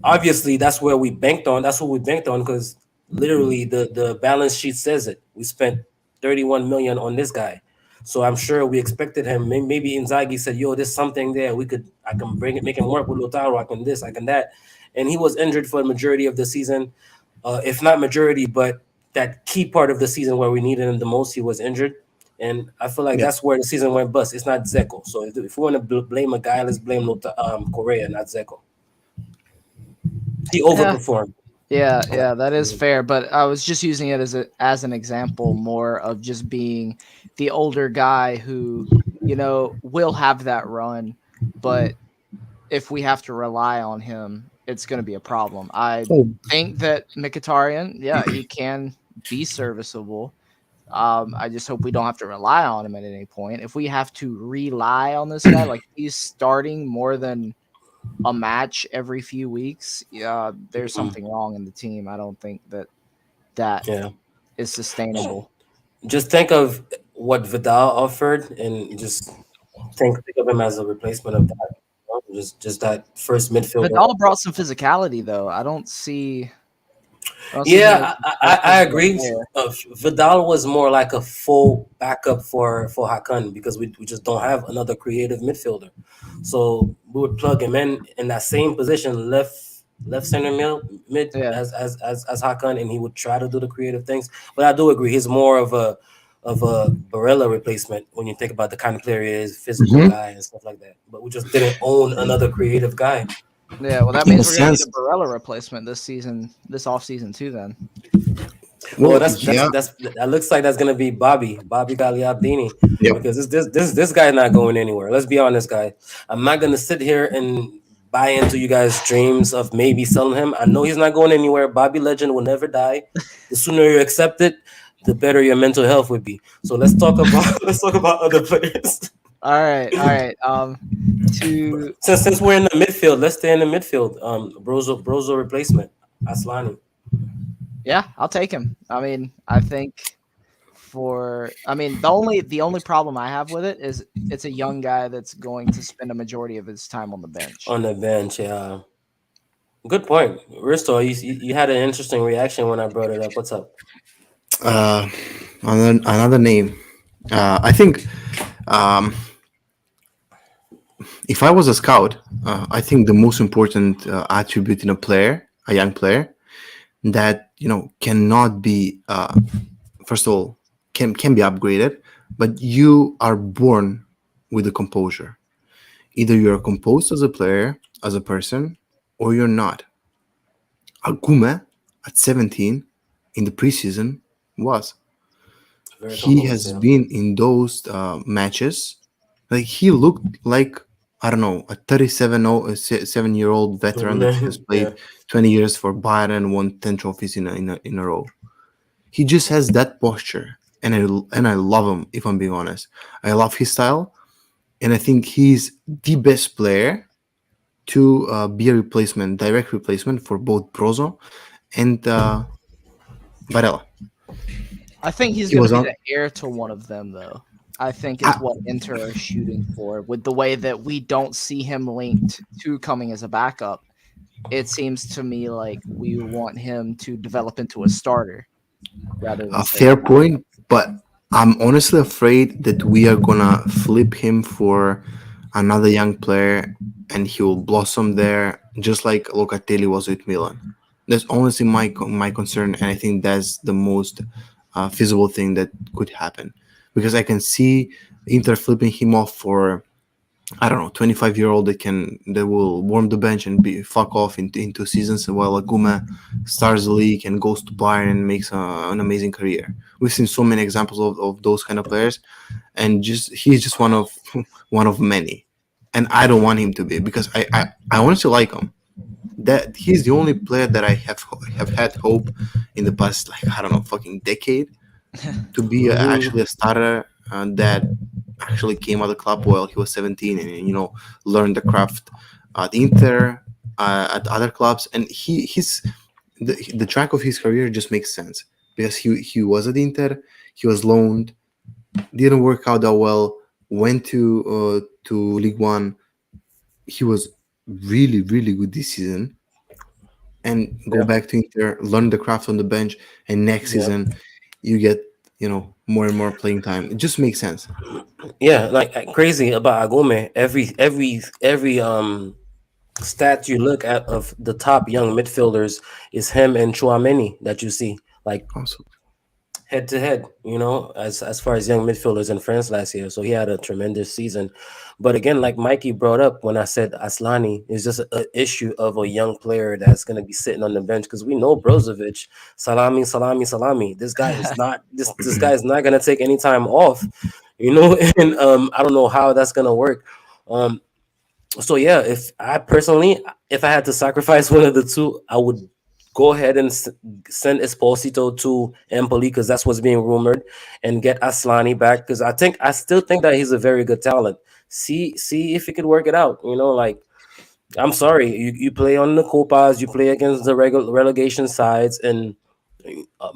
obviously that's where we banked on. That's what we banked on because literally the balance sheet says it. We spent 31 million on this guy. So I'm sure we expected him. Maybe Inzaghi said, "Yo, there's something there. I can bring it, make him work with Lotaro. I can this, I can that." And he was injured for the majority of the season, if not majority, but that key part of the season where we needed him the most, he was injured. And I feel like Yeah. that's where the season went bust. It's not Zeko. So if we want to blame a guy, let's blame Korea, not Zeko. He Yeah, overperformed. yeah, that is fair. But I was just using it as an example, more of just being the older guy who, will have that run, but if we have to rely on him, it's going to be a problem. I Oh, think that Mkhitaryan, yeah, he can be serviceable. I just hope we don't have to rely on him at any point. If we have to rely on this guy, like he's starting more than a match every few weeks, yeah, there's Mm, something wrong in the team. I don't think that yeah. is sustainable. Just think of what Vidal offered, and just think of him as a replacement of that. Just that first midfielder. Vidal brought some physicality, though. I don't see him Yeah, as as I physical a agree. player. Vidal was more like a full backup for Hakan because we just don't have another creative midfielder. So we would plug him in that same position, left center mid Yeah, as Hakan, and he would try to do the creative things. But I do agree, he's more of a Barella replacement when you think about the kind of player he is, physical mhm. guy and stuff like that. But we just didn't own another creative guy. yeah. Well, that In a means we're gonna need sense, a Barella replacement this season, this off season too. Then. Oh, well, yeah, that looks like that's gonna be Bobby Gagliardini, yep. because this guy's not going anywhere. Let's be honest, guy. I'm not gonna sit here and buy into you guys' dreams of maybe selling him. I know he's not going anywhere. Bobby Legend will never die. The sooner you accept it, the better your mental health would be. So let's talk about let's talk about other players. All right, all right. To Since we're in the midfield, let's stay in the midfield. Brozo replacement, Aslani. Yeah, I'll take him. I mean, I think the only problem I have with it is it's a young guy that's going to spend a majority of his time on the bench. On the bench. Yeah, good point, Hristo. You had an interesting reaction when I brought it up. What's up? Uh, another name. I think um, if I was a scout, I think the most important attribute in a player, a young player, that cannot be first of all can be upgraded, but you are born with the composure. Either you're composed as a player, as a person, or you're not. Agume at 17 in the preseason was. Very He composed. has Yeah. been in those matches. Like he looked like, I don't know, a 37-7-year-old veteran that has Yeah. played 20 years for Bayern and won 10 trophies in a row. He just has that posture, and I love him. If I'm being honest, I love his style, and I think he's the best player to be a replacement, direct replacement for both Brozo and Varela. I think he's He going to was be on. the heir to one of them, though. I think is I, what Inter are shooting for. With the way that we don't see him linked to coming as a backup, it seems to me like we want him to develop into a starter rather than a stay as fair a backup. point, but I'm honestly afraid that we are gonna flip him for another young player, and he will blossom there, just like Locatelli was with Milan. That's honestly my concern, and I think that's the most feasible thing that could happen, because I can see Inter flipping him off for, I don't know, 25-year-old that will warm the bench and be fuck off into seasons, while Aguma stars the league and goes to Bayern and makes an amazing career. We've seen so many examples of those kind of players, and just he's just one of one of many. And I don't want him to be, because I honestly like him. That he's the only player that I have had hope in the past, like, I don't know, fucking decade, to be Hmm. actually a starter that actually came out of the club while he was 17, and learned the craft at Inter, at other clubs, and the track of his career just makes sense, because he was at Inter, he was loaned, didn't work out that well, went to League One, he was really really good this season, and go Yeah. back to Inter, learn the craft on the bench, and next Yeah. season you get more and more playing time. It just makes sense. Yeah. Like crazy about Agome. Every stat you look at of the top young midfielders is him and Chouameni that you see. Like Also, head to head, as far as young midfielders in France last year. So he had a tremendous season. But again, like Mikey brought up when I said Aslani is just an issue of a young player that's going to be sitting on the bench because we know Brozovic, salami, salami, salami. This guy is not going to take any time off, and I don't know how that's going to work. Um, so yeah, if I had to sacrifice one of the two, I would go ahead and send Esposito to Empoli because that's what's being rumored, and get Aslani back because I still think that he's a very good talent. See if he could work it out. Like I'm sorry, you play on the Copas, you play against the relegation sides, and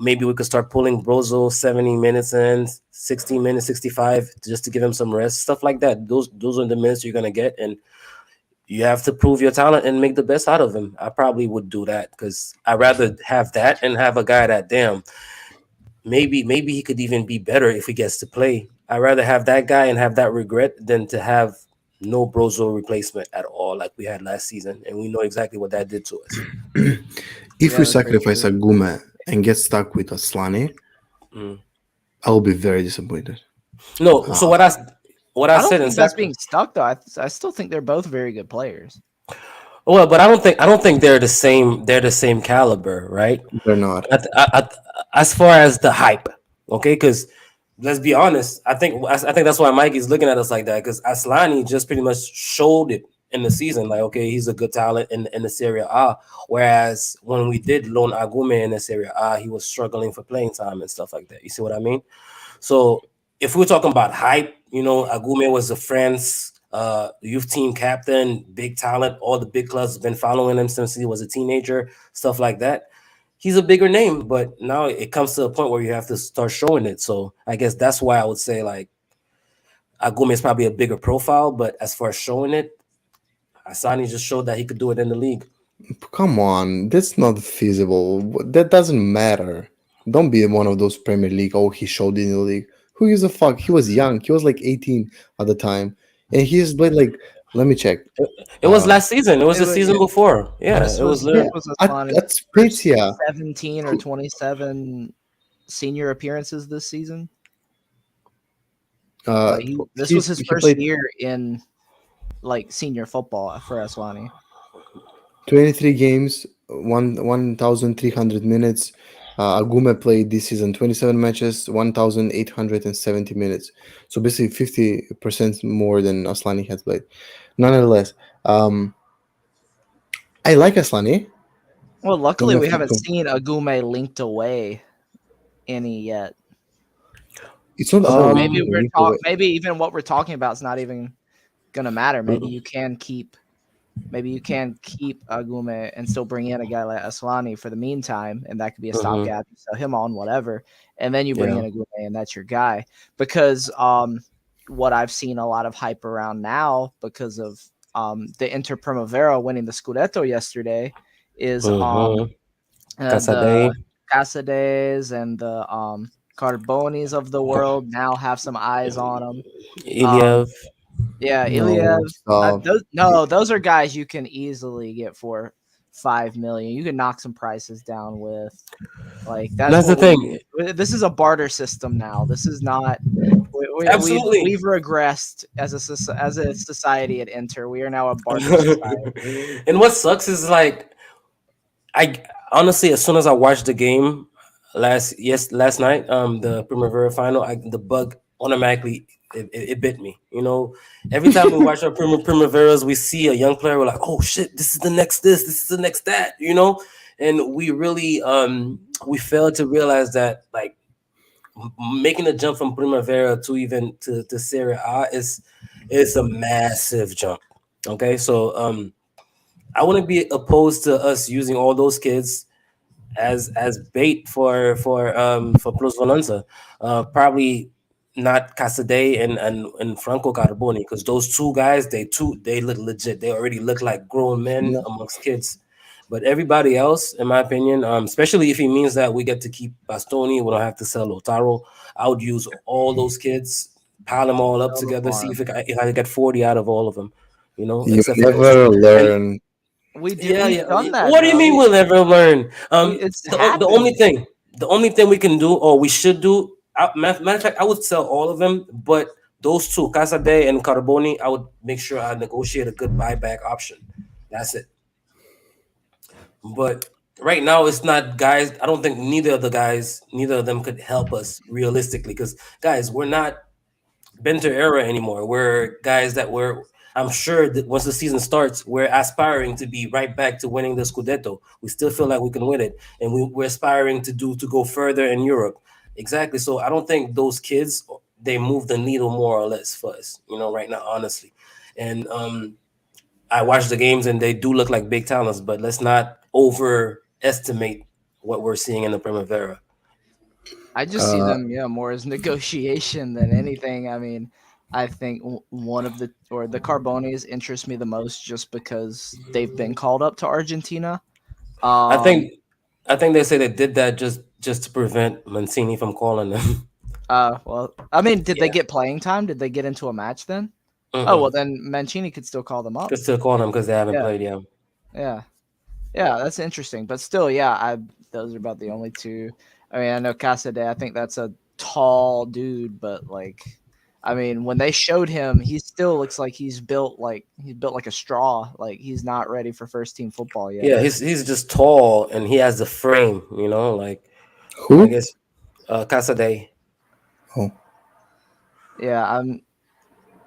maybe we could start pulling Brozo 70 minutes in, 60 minutes, 65, just to give him some rest, stuff like that. Those are the minutes you're gonna get, and you have to prove your talent and make the best out of him. I probably would do that because I'd rather have that and have a guy that damn maybe he could even be better if he gets to play. I'd rather have that guy and have that regret than to have no Brozo replacement at all like we had last season, and we know exactly what that did to us. If Yeah, we that's very sacrifice true. Aguma and get stuck with Aslani, Mm. I will be very disappointed. No, so Uh, what I I don't said in think that's sac. being stuck though. I still think they're both very good players. Well, but I don't think they're the same. They're the same caliber, right? they're not. As far as the hype, okay, because let's be honest, I think that's why Mikey's looking at us like that because Aslani just pretty much showed it in the season, like okay, he's a good talent in the Serie A. Whereas when we did loan Agume in the Serie A, he was struggling for playing time and stuff like that. You see what I mean? So if we're talking about hype, Agume was a France youth team captain, big talent. All the big clubs have been following him since he was a teenager, stuff like that. He's a bigger name, but now it comes to a point where you have to start showing it. So I guess that's why I would say like Agume is probably a bigger profile, but as far as showing it, Asani just showed that he could do it in the league. Come on, that's not feasible. That doesn't matter. Don't be one of those Premier League. Oh, he showed in the league. Who gives a fuck? He was young. He was like 18 at the time, and he's played like. Let me check. It was Uh, last season. It was It the was, season before. Yeah, this it was was yeah, this literally. was at Asllani's first Spezia. 17 or 27 senior appearances this season. Uh, Like this was his he first played year in like senior football for Asllani. 23 games, 1,300 minutes. Agume played this season 27 matches, 1,870 minutes. So basically 50% more than Aslani had played. Nonetheless, um, I like Aslani. Well, Don't luckily have we to. haven't seen Agume linked away any yet. It's not So about maybe Um, we're league away. maybe even what we're talking about is not even gonna matter. Maybe you can keep Agume and still bring in a guy like Aslani for the meantime, and that could be a mhm, stopgap. You sell him on whatever, and then you bring yeah. in Agume, and that's your guy. Because what I've seen a lot of hype around now because of the Inter Primavera winning the Scudetto yesterday is Mm-hmm. the Casadei, Casades and the Carbonis of the world now have some eyes on them. Um, Iliev. yeah, No, Iliev. stop. Those are guys you can easily get for 5 million. You can knock some prices down with. Like that's That's the what we. thing. This is a barter system now. This is not. Absolutely. We've regressed as as a society at Inter. We are now a barter society. And what sucks is like I honestly, as soon as I watched the game last night, the Primavera final, the bug automatically it bit me. Every time we watch our Primaveras, we see a young player. We're like, oh shit, this is the next this. This is the next that. And we really we failed to realize that like making the jump from Primavera to even to Serie A is a massive jump. Okay, so I wouldn't be opposed to us using all those kids as bait for Plus Valenza. Probably not Casadei and Franco Carboni because those two guys they look legit. They already look like grown men No, amongst kids. But everybody else, in my opinion, especially if it means that we get to keep Bastoni, we don't have to sell Lotaro. I would use all those kids, pile them all up Sell the together, see farm. if I get 40 out of all of them. you Except for those two. never And learn. We did. yeah, We've yeah. done that What do you though. mean we'll never learn? It's The only happened. thing, the only thing we can do, or we should do, matter of fact, I would sell all of them, but those two, Casa de and Carboni, I would make sure I negotiate a good buyback option. That's it. But right now, it's not guys. I don't think neither of them could help us realistically. Because guys, we're not Benter era anymore. We're guys that were. I'm sure that once the season starts, we're aspiring to be right back to winning the Scudetto. We still feel like we can win it, and we're aspiring to go further in Europe. Exactly. So I don't think those kids they move the needle more or less for us. Right now, honestly, and I watch the games and they do look like big talents, but let's not overestimate what we're seeing in the Primavera. I just see Uh, them, yeah, more as negotiation than anything. I mean, I think one of the Carbones interest me the most just because they've been called up to Argentina. I Um, think I think they say they did that just to prevent Mancini from calling them. well, I mean, did they Yeah. get playing time? Did they get into a match then? Oh, well, Mm-mm. then Mancini could still call them up. Just to call them because they haven't Yeah, played yet. yeah. Yeah, that's interesting. But still, yeah, I those are about the only two. I mean, I know Casade, I think that's a tall dude, but like I mean, when they showed him, he still looks like he's built like a straw. Like he's not ready for first team football yet. Yeah, he's just tall and he has the frame. Like I who? guess Casade. Oh, Yeah,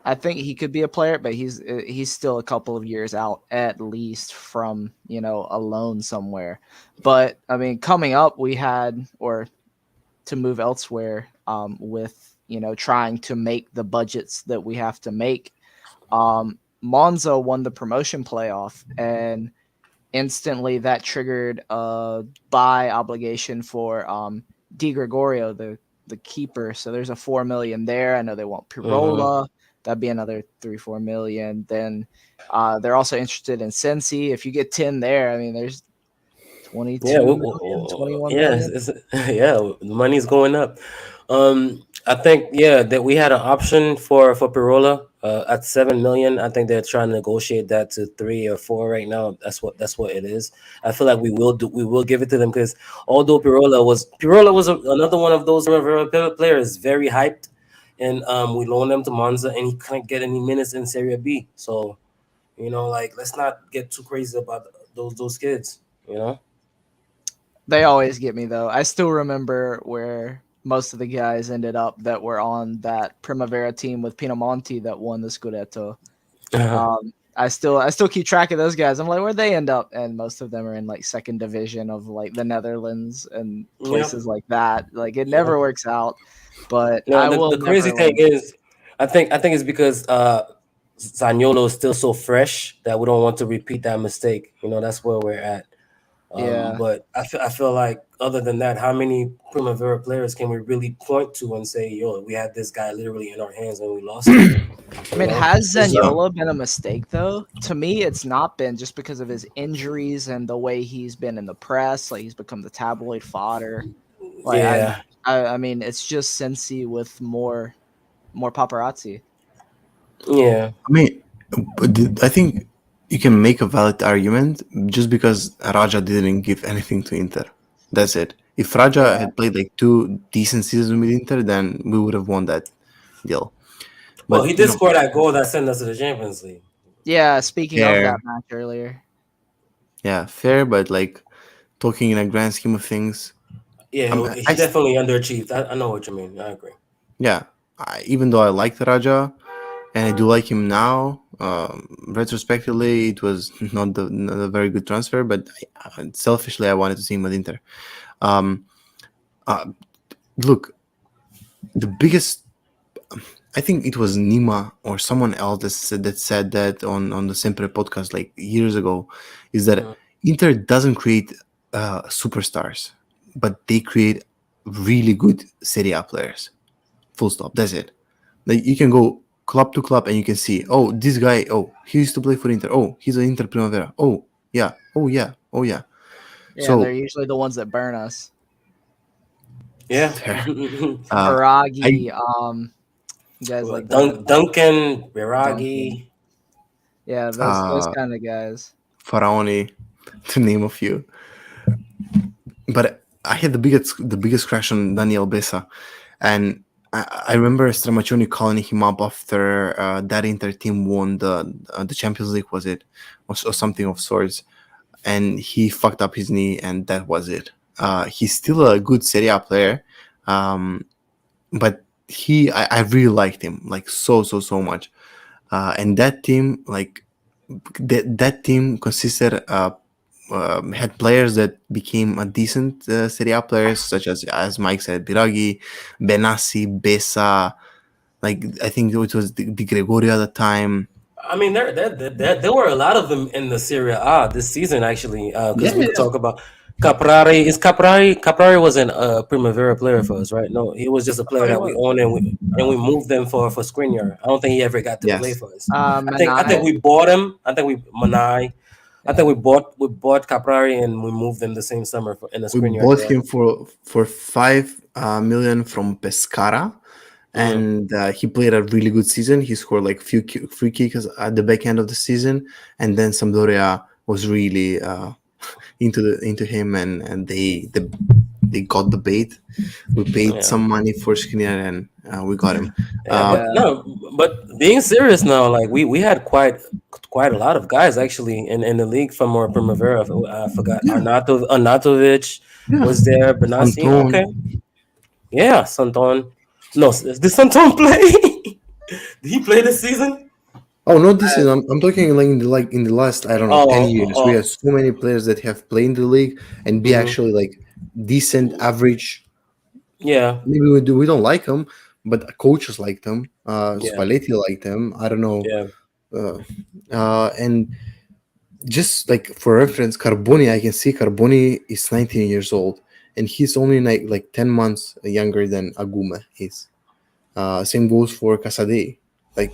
I think he could be a player, but he's still a couple of years out at least from, a loan somewhere. But I mean, coming up we had or to move elsewhere with trying to make the budgets that we have to make. Monza won the promotion playoff, and instantly that triggered a buy obligation for Di Gregorio, the keeper. So there's a 4 million there. I know they want Mm-hmm. Pirola. That'd be another 3-4 million. Then they're also interested in Sensi. If you get 10 there, I mean there's Yeah, 22 million, 21 yeah, million. yeah. The money's going up. I think that we had an option for Pirola at 7 million. I think they're trying to negotiate that to 3 or 4 right now. That's what it is. I feel like we will give it to them because although Pirola was another one of those Rivera players, very hyped, and we loaned him to Monza and he couldn't get any minutes in Serie B. So like let's not get too crazy about those kids. You know. They always get me though. I still remember where most of the guys ended up that were on that Primavera team with Pinamonti that won the Scudetto. I still keep track of those guys. I'm like, where'd they end up? And most of them are in like second division of like the Netherlands and Yep. places like that. Like it Yep. never works out. But No, I the, will the crazy never thing like. is, I think it's because Zaniolo is still so fresh that we don't want to repeat that mistake. That's where we're at. Yeah. But I feel like other than that, how many Primavera players can we really point to and say, yo, we had this guy literally in our hands and we lost him? I You mean, know? has so Zaniolo been a mistake though? To me, it's not been just because of his injuries and the way he's been in the press. Like he's become the tabloid fodder. Like Yeah. I mean, it's just Cincy with more paparazzi. Yeah. I mean, I think you can make a valid argument just because Raja didn't give anything to Inter. That's it. If Raja Yeah, had played like two decent seasons with Inter, then we would have won that deal. Well, But he did score that goal that sent us to the Champions League. yeah. Speaking of that fair, match earlier, yeah, fair. But like talking in a grand scheme of things, Yeah, he I definitely underachieved. I know what you mean. I agree. yeah. Even though I like Raja and I do like him now, retrospectively, it was not a very good transfer. But selfishly, I wanted to see him at Inter. Um, uh, Look, the biggest, I think it was Nima or someone else that said that on the Sempre podcast like years ago, is that Mhm. Inter doesn't create superstars, but they create really good Serie A players. Full stop. That's it. Like you can go club to club and you can see, oh, this guy, oh, he used to play for Inter. Oh, he's an Inter Primavera. Oh, yeah. Oh, yeah. Oh, yeah. yeah, and they're So, usually the ones that burn us. Yeah. there. I Paragi, you guys Well, like that. Duncan, Duncan. Biragi. Yeah, those uh kind of guys. Faraoni, to name a few. But I had the biggest crush on Daniel Bessa, and I remember Stramaccioni calling him up after that Inter team won the Champions League, was it, or something of sorts, and he fucked up his knee, and that was it. He's still a good Serie A player, um, but I really liked him like so much, and that team like that team consisted had players that became a decent Serie A players, such as Mike said, Biraghi, Benassi, Bessa. Like I think it was Di Gregorio at the time. I mean, there were a lot of them in the Serie A this season, actually, Yeah, because we yeah, could yeah. talk about Caprari. Is Caprari wasn't a Primavera player for us, right? No, he was just a I player thought he that we was. owned, and we moved them for Skriniar. I don't think he ever got to play Yes. for us. I think Manai. we bought him. I think we Manai. I think Yeah. we bought Caprari and we moved them the same summer in the We Skriniar bought deal. him for 5 million from Pescara, Mm, and he played a really good season. He scored like free kicks at the back end of the season, and then Sampdoria was really into him, and they got the bait. We paid yeah. some money for Skriniar, and we got him. Yeah, Uh, but Yeah. no, but being serious now, like we had quite a lot of guys actually in the league from our Primavera. I forgot yeah, Arnautovic yeah. was there, Benassi. Okay, Anton. yeah, Santon. No, did Santon play? Did he play this season? Oh, not this season. I'm talking like in the last, I don't know, 10 years. We have Oh, so many players that have played in the league and be hmm, actually like decent, average. yeah, Maybe we don't like them, but coaches like them. yeah, Spalletti liked them. I don't know. yeah. Uh, and just like for reference, Carboni, I can see Carboni is 19 years old, and he's only like 10 months younger than Aguma is. Same goes for Casade, like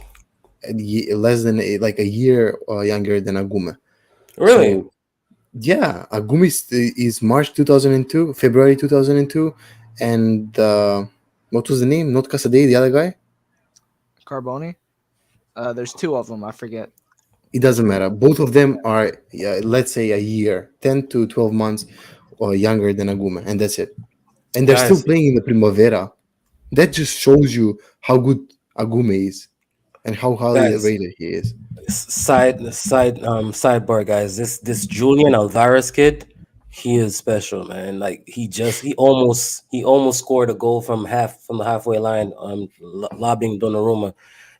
less than like a year younger than Aguma. Really? So yeah, Aguma is March 2002, February 2002, and what was the name? Not Casade, the other guy. Carboni. There's two of them. I forget. It Which doesn't one? matter. Both of them are, let's say, a year, 10 to 12 months, or younger than Aguma, and that's it. And they're still Guys, playing in the Primavera. That just shows you how good Aguma is and how highly guys. rated he is. Sidebar, guys. This Julian Alvarez kid, he is special, man. Like he almost scored a goal from the halfway line, lobbing Donnarumma.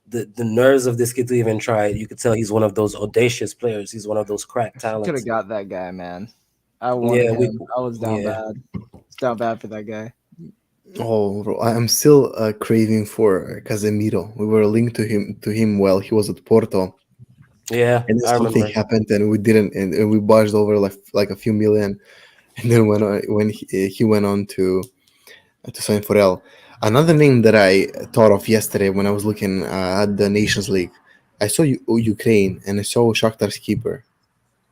The nerves of this kid to even try it. You could tell he's one of those audacious players. He's one of those crack Could have talents. got that guy, man. I wanted Yeah, we him. I was down yeah. bad. It's down bad for that guy. Oh, bro, I'm still craving for Casemiro. We were linked to him while he was at Porto, Yeah, and then I something remember. happened, and we didn't, and we barged over like a few million, and then when he went on to sign for L. Another name that I thought of yesterday when I was looking at the Nations League, I saw Ukraine and I saw Shakhtar's keeper,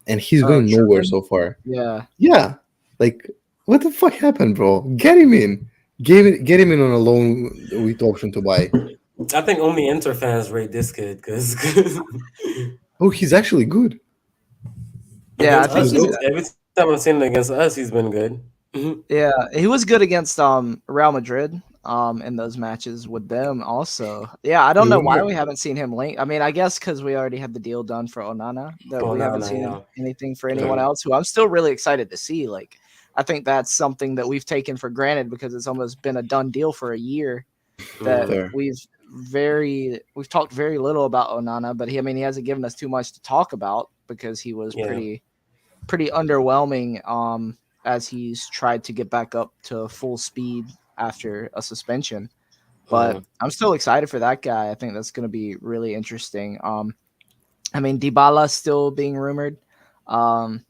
and he's Oh, going nowhere Sherman. so far. Yeah. Yeah, like what the fuck happened, bro? Get him in. Get him in on a loan with option to buy. I think only Inter fans rate this kid because Oh, he's actually good. Yeah, I against think He's us, he's good. every time I've seen him against us, he's been good. Mhm. yeah, he was good against Real Madrid in those matches with them also. Yeah, I don't know why Yeah. we haven't seen him link. I mean, I guess cuz we already had the deal done for Onana that Oh we no, haven't no, seen yeah. anything for anyone Mhm. else who I'm still really excited to see. Like I think that's something that we've taken for granted because it's almost been a done deal for a year that Mhm. Fair. we've talked very little about Onana, but he hasn't given us too much to talk about because he was Yeah. pretty underwhelming as he's tried to get back up to full speed after a suspension. But Mhm. I'm still excited for that guy. I think that's going to be really interesting. I mean, Dybala still being rumored. Um,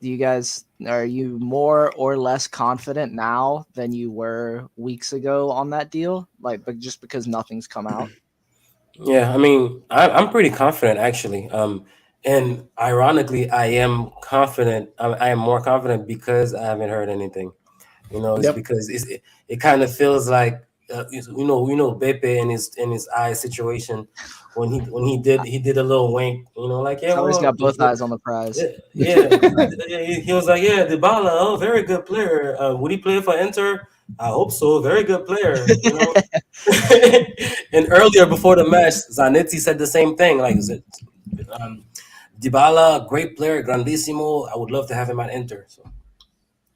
do you guys are you more or less confident now than you were weeks ago on that deal? Like, but just because nothing's come out. Yeah, I mean, I'm pretty confident actually. And ironically, I am confident. I am more confident because I haven't heard anything. It's Yep. because it kind of feels like we know Beppe in his eye situation when he did a little wink, like yeah, He's always got well, both eyes on the prize. yeah, yeah. He was like, yeah, Dybala, oh, very good player. Would he play for Inter? I hope so. Very good player. And earlier before the match, Zanetti said the same thing. Like, um, Dybala, great player, grandissimo. I would love to have him at Inter. So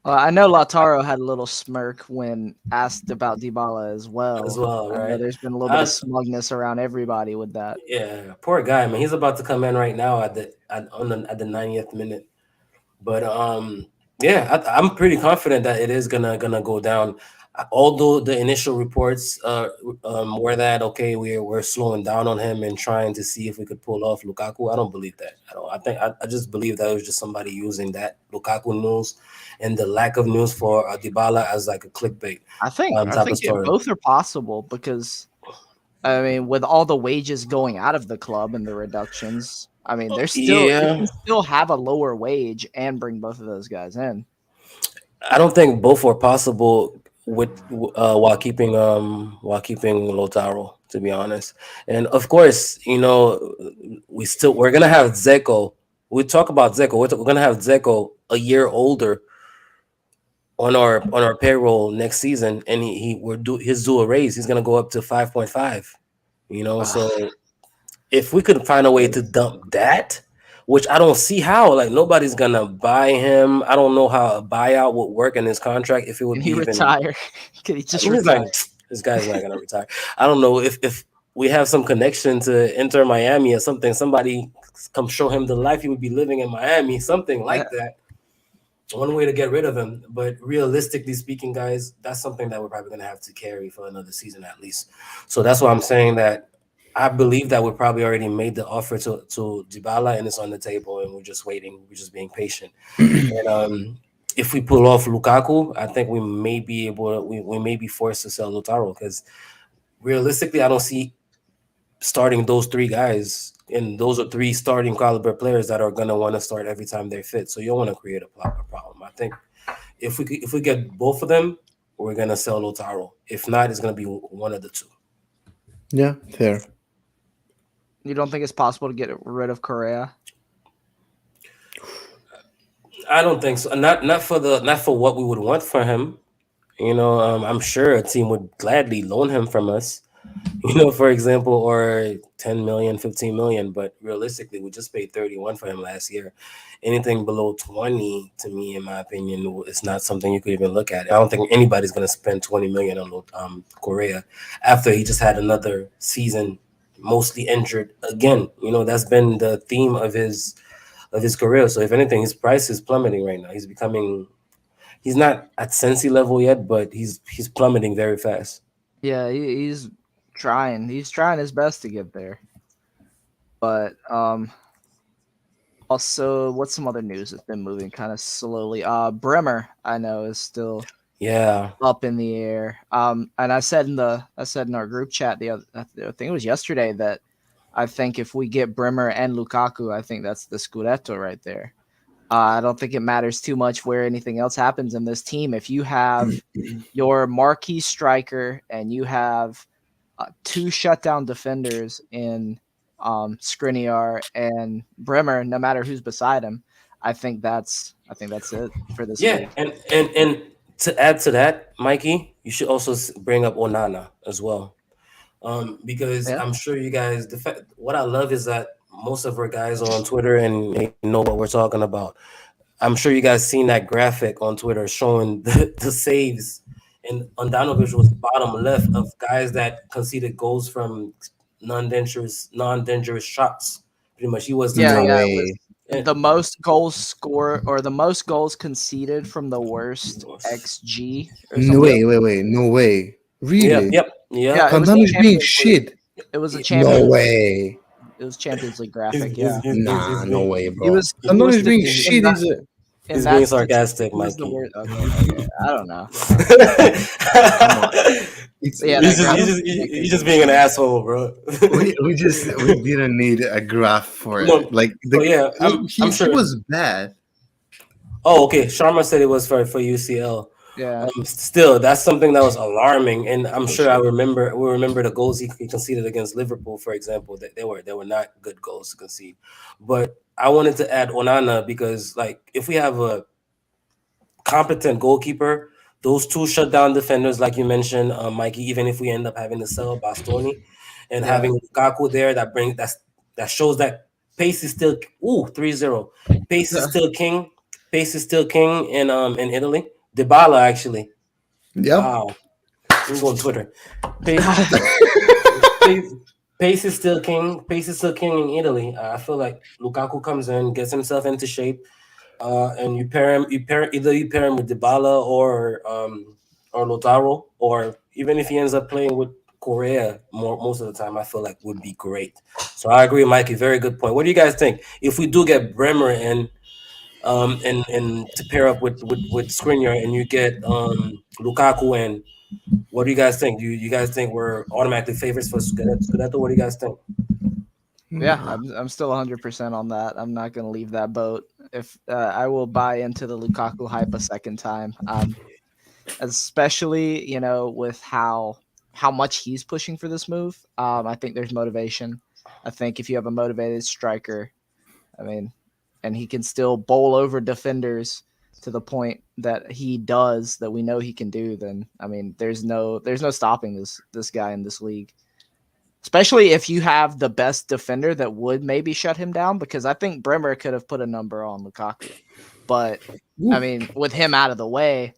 Well, I know Lautaro had a little smirk when asked about Dybala as as well. well, I know right? there's been a little bit of I, smugness around everybody with that. yeah, poor guy, man. He's about to come in right now at the 90th minute. But yeah, I'm pretty confident that it is gonna go down. Although the initial reports were that okay, we're slowing down on him and trying to see if we could pull off Lukaku. I don't believe that at all. I just believe that it was just somebody using that Lukaku news and the lack of news for Dybala as like a clickbait I type of think story. both are possible because I mean, with all the wages going out of the club and the reductions, I mean, there's still you Yeah, can still have a lower wage and bring both of those guys in. I don't think both were possible with while keeping Lotaro, to be honest. And of course, we're gonna have Zeko. We talk about Zeko. We're gonna have Zeko a year older on our payroll next season, and his due a raise. He's gonna go up to 5.5. Ugh, So if we could find a way to dump that, which I don't see how, like nobody's gonna buy him. I don't know how a buyout would work in his contract if it would can be he even. retire? Can he I just mean, he's retire? like this guy's not gonna retire. I don't know if we have some connection to Inter Miami or something. Somebody come show him the life he would be living in Miami, something Yeah, like that. One way to get rid of him, but realistically speaking, guys, that's something that we're probably gonna have to carry for another season at least. So that's why I'm saying that I believe that we probably already made the offer to Dybala and it's on the table and we're just waiting. We're just being patient. And if we pull off Lukaku, I think we may be able. We may be forced to sell Lautaro because realistically, I don't see starting those three guys, and those are three starting caliber players that are gonna want to start every time they're fit. So you don't want to create a problem. I think if we get both of them, we're gonna sell Lautaro. If not, it's gonna be one of the two. Yeah, fair. you don't think it's possible to get rid of Correa? I don't think so. Not for what we would want for him. I'm sure a team would gladly loan him from us. For example, or 10 million, 15 million, but realistically, we just paid 31 for him last year. Anything below 20, to me, in my opinion, is not something you could even look at. I don't think anybody's going to spend 20 million on Korea after he just had another season mostly injured again. That's been the theme of his career. So if anything, his price is plummeting right now. He's not at Sensi level yet, but he's plummeting very fast. Yeah, he's trying. He's trying his best to get there. But also, what's some other news that's been moving kind of slowly? Bremer, I know, is still Yeah. up in the air. And I said in our group chat I think it was yesterday that I think if we get Bremer and Lukaku, I think that's the Scudetto right there. I don't think it matters too much where anything else happens in this team. If you have your marquee striker and you have two shutdown defenders in Skriniar and Bremer, no matter who's beside him, I think that's it for this Yeah, league. and to add to that, Mikey, you should also bring up Onana as well, because Yeah, I'm sure you guys. What I love is that most of our guys are on Twitter and they know what we're talking about. I'm sure you guys seen that graphic on Twitter showing the saves, and Andanovic was bottom left of guys that conceded goals from non-dangerous shots. Pretty much, he was the yeah, No top. yeah. It was way. Yeah. the most goals score or the most goals conceded from the worst XG or No something. Yep. way, wait. No way. Yep. Really? Yep. Yep. Yeah, it was a Candano's being Champions League. shit. It was a No Champions League. way. It was Champions League He's graphic. he's Yeah, he's he's, Nah, he's no being way, he bro. was he was Candano's the being in shit. that Is it? in he's that being statistic. sarcastic, He was the Mikey. worst. Okay, okay. I don't know. Come on. It's But yeah, He's that just graphic he's was just he's ridiculous. just being an asshole, bro. we didn't need a graph for it. No, Like so yeah, I'm he sure. was bad. Oh, okay. Sharma said it was for UCL. Yeah. Still, that's something that was alarming, and I'm For sure I sure. remember. We remember the goals he conceded against Liverpool, for example. That they were not good goals to concede. But I wanted to add Onana because, like, if we have a competent goalkeeper, those two shutdown defenders, like you mentioned, Mikey. Even if we end up having to sell Bastoni, and Yeah. having Lukaku there, that shows that pace is still 3-0. Pace is still king. Pace is still king in Italy. Dybala actually. Yep. Wow. I'm going Twitter. Pace, pace, pace is still king. Pace is still king in Italy. I feel like Lukaku comes in, gets himself into shape, and you pair him. You pair him with Dybala or Lautaro, or even if he ends up playing with Correa most of the time, I feel like would be great. So I agree, Mikey. Very good point. What do you guys think? If we do get Bremer in, and to pair up with Skriniar, and you get Lukaku in. What do you guys think? Do you guys think we're automatically favorites for Scudetto? What do you guys think? Yeah, Nah. I'm still 100% on that. I'm not going to leave that boat. If I will buy into the Lukaku hype a second time, especially with how much he's pushing for this move. I think there's motivation. I think if you have a motivated striker, I mean, and he can still bowl over defenders to the point that he does, that we know he can do, then I mean, there's no stopping this guy in this league. Especially if you have the best defender that would maybe shut him down, because I think Bremer could have put a number on Lukaku. But I mean, with him out of the way,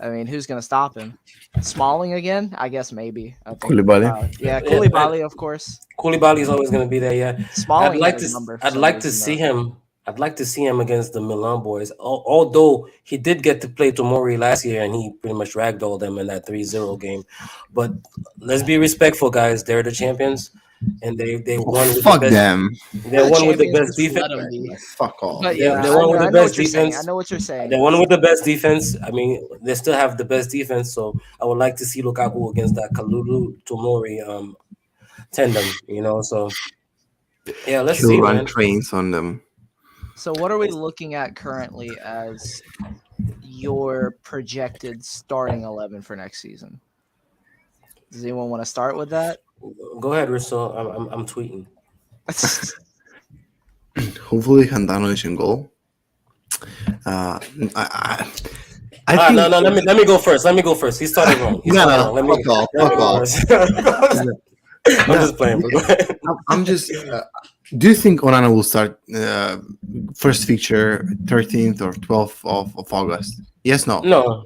I mean, who's going to stop him? Smalling again? I guess maybe. I think. Koulibaly. Yeah, Yeah, Koulibaly, of course. Koulibaly is always going to be there. Yeah, I'd Smalling like had to. his number for I'd some like to reason, see though. him. I'd like to see him against the Milan boys. Although he did get to play Tomori last year, and he pretty much ragdolled them in that 3-0 game. But let's be respectful, guys. They're the champions, and they Oh, won with the fuck best. them. They They're the won with the champions. best Just defense. let them be. Fuck off. But They, yeah, they I won know, with the I know best what you're saying. I defense. know what you're They saying. won with the best defense. I mean, they still have the best defense. So I would like to see Lukaku against that Kalulu Tomori tandem. So yeah, let's He'll see, run man. trains on them. So, what are we looking at currently as your projected starting 11 for next season? Does anyone want to start with that? Go ahead, Hristo. I'm tweeting. Hopefully, Handano is in goal. Uh, I, I Ah, no, think no. Let me go first. Let me go first. He started wrong. He no, started no, wrong. Let me fuck off, let me fuck go off. first. I'm No, just playing. But go ahead. I'm just. Do you think Onana will start first feature 13th or 12th of August? Yes, no. No.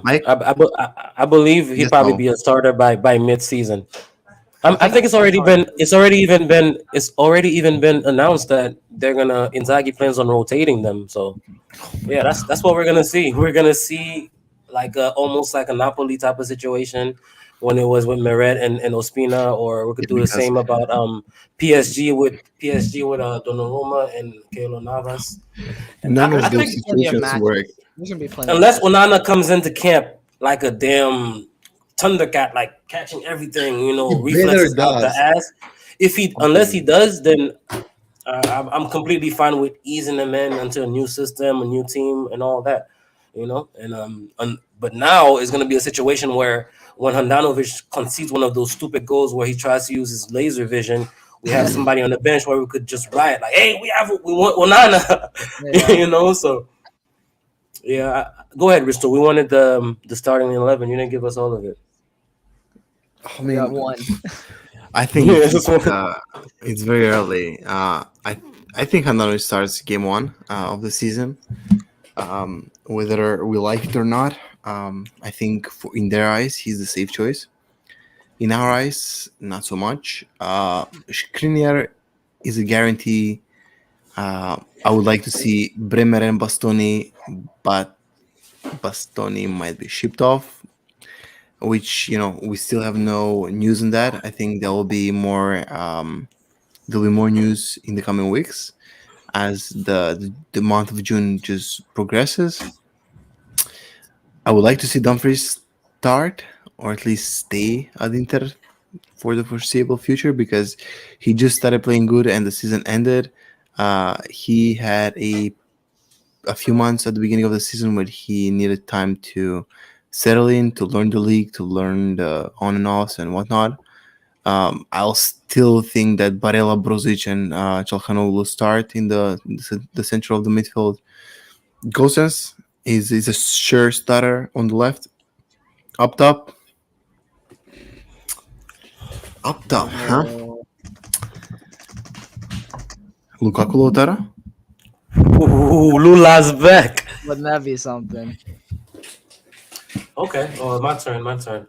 Mike? I believe he'd Yes, probably no. be a starter by mid season. I I think think it's already even been announced that they're gonna Inzaghi plans on rotating them. So yeah, that's what we're gonna see. We're gonna see like almost like a Napoli type of situation when it was with Meret and Ospina, or we could yeah, do the because same about PSG with Donnarumma and Keylor Navas. And none I of There's going those to think be plenty of situations work. matches. There's going to be plenty of unless matches. Onana comes into camp like a damn Thundercat, like catching everything, He better reflexes out the does. ass. Unless he Okay. does, then I'm completely fine with easing them in into a new system, a new team, and all that, but now it's gonna be a situation where when Handanovic concedes one of those stupid goals where he tries to use his laser vision, we have somebody on the bench where we could just riot like, "Hey, we want Onana," Yeah. So yeah, go ahead, Risto. We wanted the starting 11. You didn't give us all of it. I We got mean, one. I think Yeah, just one. it's very early. I think Handano starts game one of the season. Whether we like it or not, I think in their eyes he's the safe choice. In our eyes, not so much. Skriniar is a guarantee. I would like to see Bremer and Bastoni, but Bastoni might be shipped off, which we still have no news on that. I think there'll be more news in the coming weeks as the month of June just progresses. I would like to see Dumfries start or at least stay at Inter for the foreseeable future because he just started playing good and the season ended. He had a a few months at the beginning of the season where he needed time to settle in, to learn the league, to learn the on and offs and whatnot. I'll still think that Barella, Brozic, and Chalhanoglu will start in the center of the midfield. Gosens is a sure starter on the left. Up top, up top, huh? Oh, Lukaku Lautaro. Ooh, Lula's back. wouldn't that be something? Okay, oh, my turn, my turn.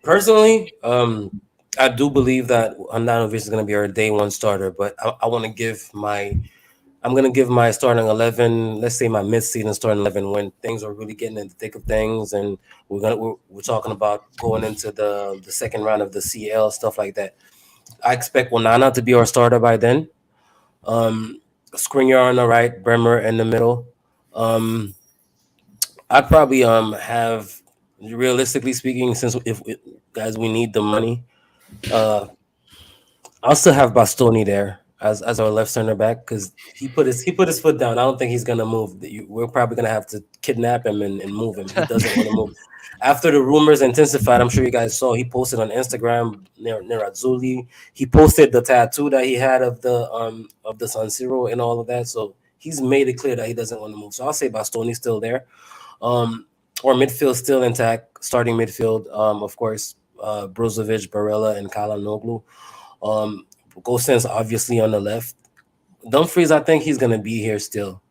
Personally, I do believe that Andanovic is going to be our day one starter, but I want to give I'm going to give my starting 11, let's say my mid-season starting 11 when things are really getting in the thick of things and we're talking about going into the second round of the CL, stuff like that. I expect Onana to be our starter by then. Um, Skriniar on the right, Bremer in the middle. Um, I'd probably have, realistically speaking, since if guys we need the money, uh I'll still have Bastoni there as our left center back because he put his foot down. I don't think he's gonna move. We're probably gonna have to kidnap him and move him. He doesn't want to move. After the rumors intensified, I'm sure you guys saw he posted on Instagram near Azzurri. He posted the tattoo that he had of the San Siro and all of that. So he's made it clear that he doesn't want to move. So I'll say Bastoni's still there. Um, or midfield still intact, starting midfield. Of course, Brozovic, Barella, and Kalanoglu. Um, Gosens obviously on the left. Dumfries, I think he's gonna be here still.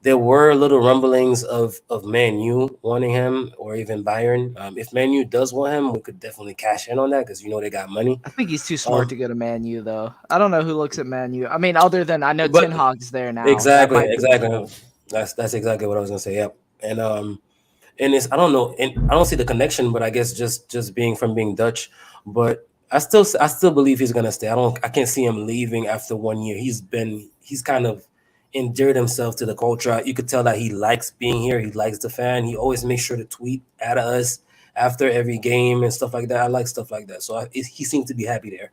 There were little rumblings of Man U wanting him, or even Bayern. If Man U does want him, we could definitely cash in on that because they got money. I think he's too smart Um, to go to Man U, though. I don't know who looks at Man U. I mean, other than I know but Ten Hag's there now. That exactly, might be the exactly. move. That's exactly what I was gonna say. Yep. And it's I don't know, and I don't see the connection, but I guess just being Dutch, but I still believe he's gonna stay. I can't see him leaving after 1 year. He's kind of endeared himself to the culture. You could tell that he likes being here. He likes the fan. He always makes sure to tweet at us after every game and stuff like that. I like stuff like that. So he seemed to be happy there.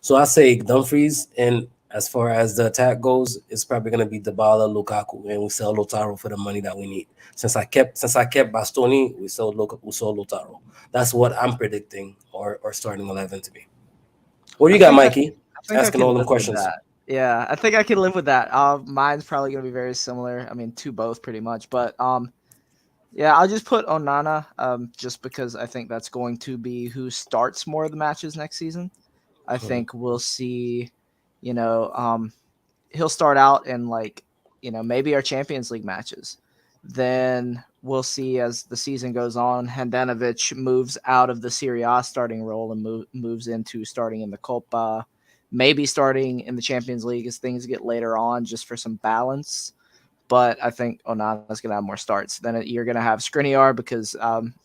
So I say Dumfries, and as far as the attack goes, it's probably going to be Dybala, Lukaku, and we sell Lotaro for the money that we need. Since I kept Bastoni, we sold Lotaro. That's what I'm predicting, or starting 11 to be. What do I you got, think I, Mikey? I think I Asking can all them live with questions. that. Yeah, I think I can live with that. Mine's probably gonna be very similar. I mean, to both pretty much, but yeah, I'll just put Onana, just because I think that's going to be who starts more of the matches next season. I Mhm. think we'll see, you know, he'll start out in like, maybe our Champions League matches. Then we'll see as the season goes on. Handanovic moves out of the Serie A starting role and moves into starting in the Copa, maybe starting in the Champions League as things get later on, just for some balance. But I think Onana's going to have more starts. Then you're going to have Skriniar because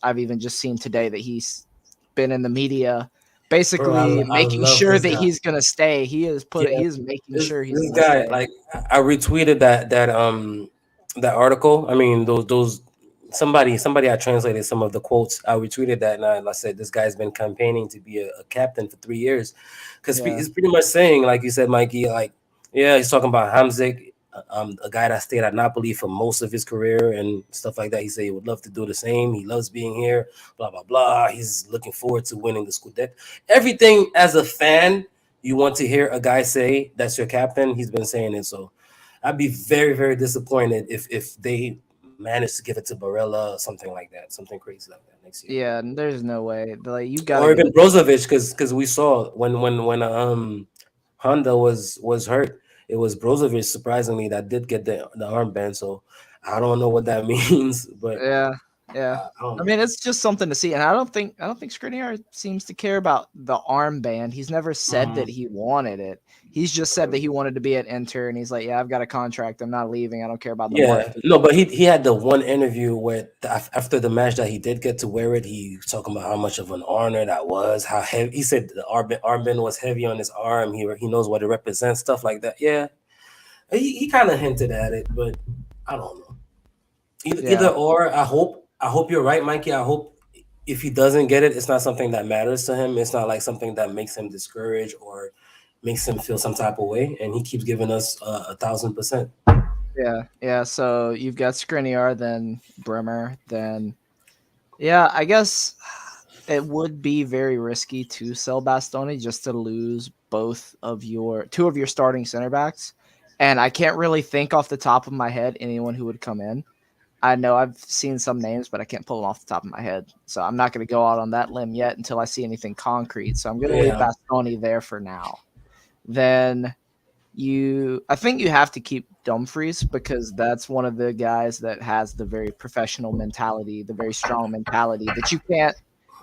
I've even just seen today that he's been in the media Bro, basically I making love sure this that guy. he's going to stay. Yeah, He is making this sure he's this going to guy, stay. like I retweeted that article. I mean those somebody I translated some of the quotes. I retweeted that, and I said this guy's been campaigning to be a captain for 3 years because Yeah. he's pretty much saying, like you said, Mikey, like yeah, he's talking about Hamzik, a guy that stayed at Napoli for most of his career and stuff like that. He said he would love to do the same. He loves being here. Blah blah blah. He's looking forward to winning the Scudetto. Everything as a fan you want to hear a guy say that's your captain. He's been saying it. So I'd be very, very disappointed if they manage to give it to Barella or something like that, something crazy like that next year. Yeah, there's no way. Like you got to Or give even it to him. Brozovic, because we saw when Honda was hurt, it was Brozovic surprisingly that did get the armband. So I don't know what that means, but Yeah, yeah. I don't I know. mean, it's just something to see, and I don't think Skriniar seems to care about the armband. He's never said that Mhm. he wanted it. He's just said that he wanted to be at Inter, and he's like, "Yeah, I've got a contract. I'm not leaving. I don't care about the Yeah, marketing." no, but he had the one interview where after the match that he did get to wear it, he was talking about how much of an honor that was, how heavy. He said the armband was heavy on his arm. He knows what it represents, stuff like that. Yeah, he kind of hinted at it, but I don't know. Either Yeah, or. I hope you're right, Mikey. I hope if he doesn't get it, it's not something that matters to him. It's not like something that makes him discouraged or makes him feel some type of way. And he keeps giving us 1,000%. Yeah. So you've got Skriniar, then Bremer, then yeah. I guess it would be very risky to sell Bastoni just to lose two of your starting center backs, and I can't really think off the top of my head anyone who would come in. I know I've seen some names, but I can't pull them off the top of my head. So I'm not going to go out on that limb yet until I see anything concrete. So I'm going to leave Yeah. Bastoni there for now. Then I think you have to keep Dumfries because that's one of the guys that has the very professional mentality, the very strong mentality that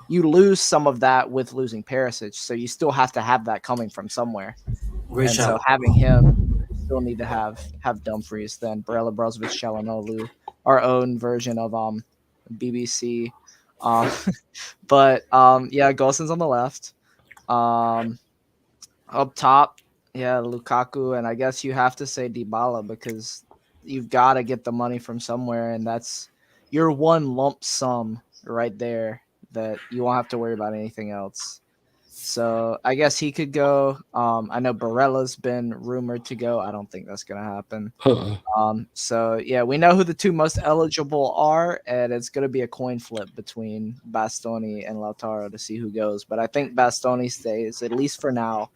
you lose some of that with losing Perisic. So you still have to have that coming from somewhere. Great And so shout. having him, you still need to have Dumfries, then Barella Brozovic Chalanoglu, our own version of BBC. Um, but yeah, Golson's on the left. Up top, yeah, Lukaku, and I guess you have to say Dybala because you've got to get the money from somewhere, and that's your one lump sum right there that you won't have to worry about anything else. So I guess he could go. I know Barella's been rumored to go. I don't think that's gonna happen. Uh-uh. So yeah, we know who the two most eligible are, and it's gonna be a coin flip between Bastoni and Lautaro to see who goes. But I think Bastoni stays at least for now,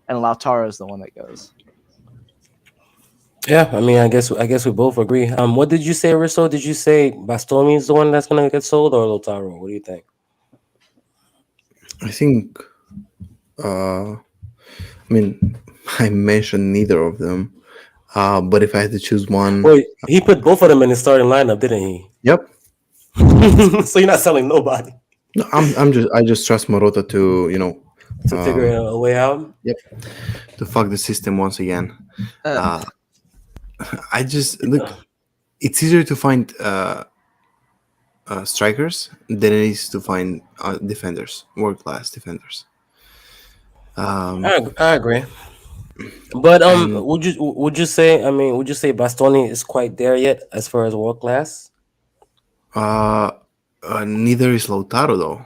and Lautaro is the one that goes. Yeah, I mean, I guess we both agree. What did you say, Risto? Did you say Bastoni is the one that's gonna get sold, or Lotaro? What do you think? I think. I mean, I mentioned neither of them. But if I had to choose one, Wait, he put both of them in his starting lineup, didn't he? yep. So you're not selling nobody No, I just trust Morota to to figure a way out. yep, to fuck the system once again. Uh, I just look. It's easier to find strikers than it is to find defenders, world class defenders. I agree. But And would you say? I mean, would you say Bastoni is quite there yet as far as world class? uh, neither is Lautaro though.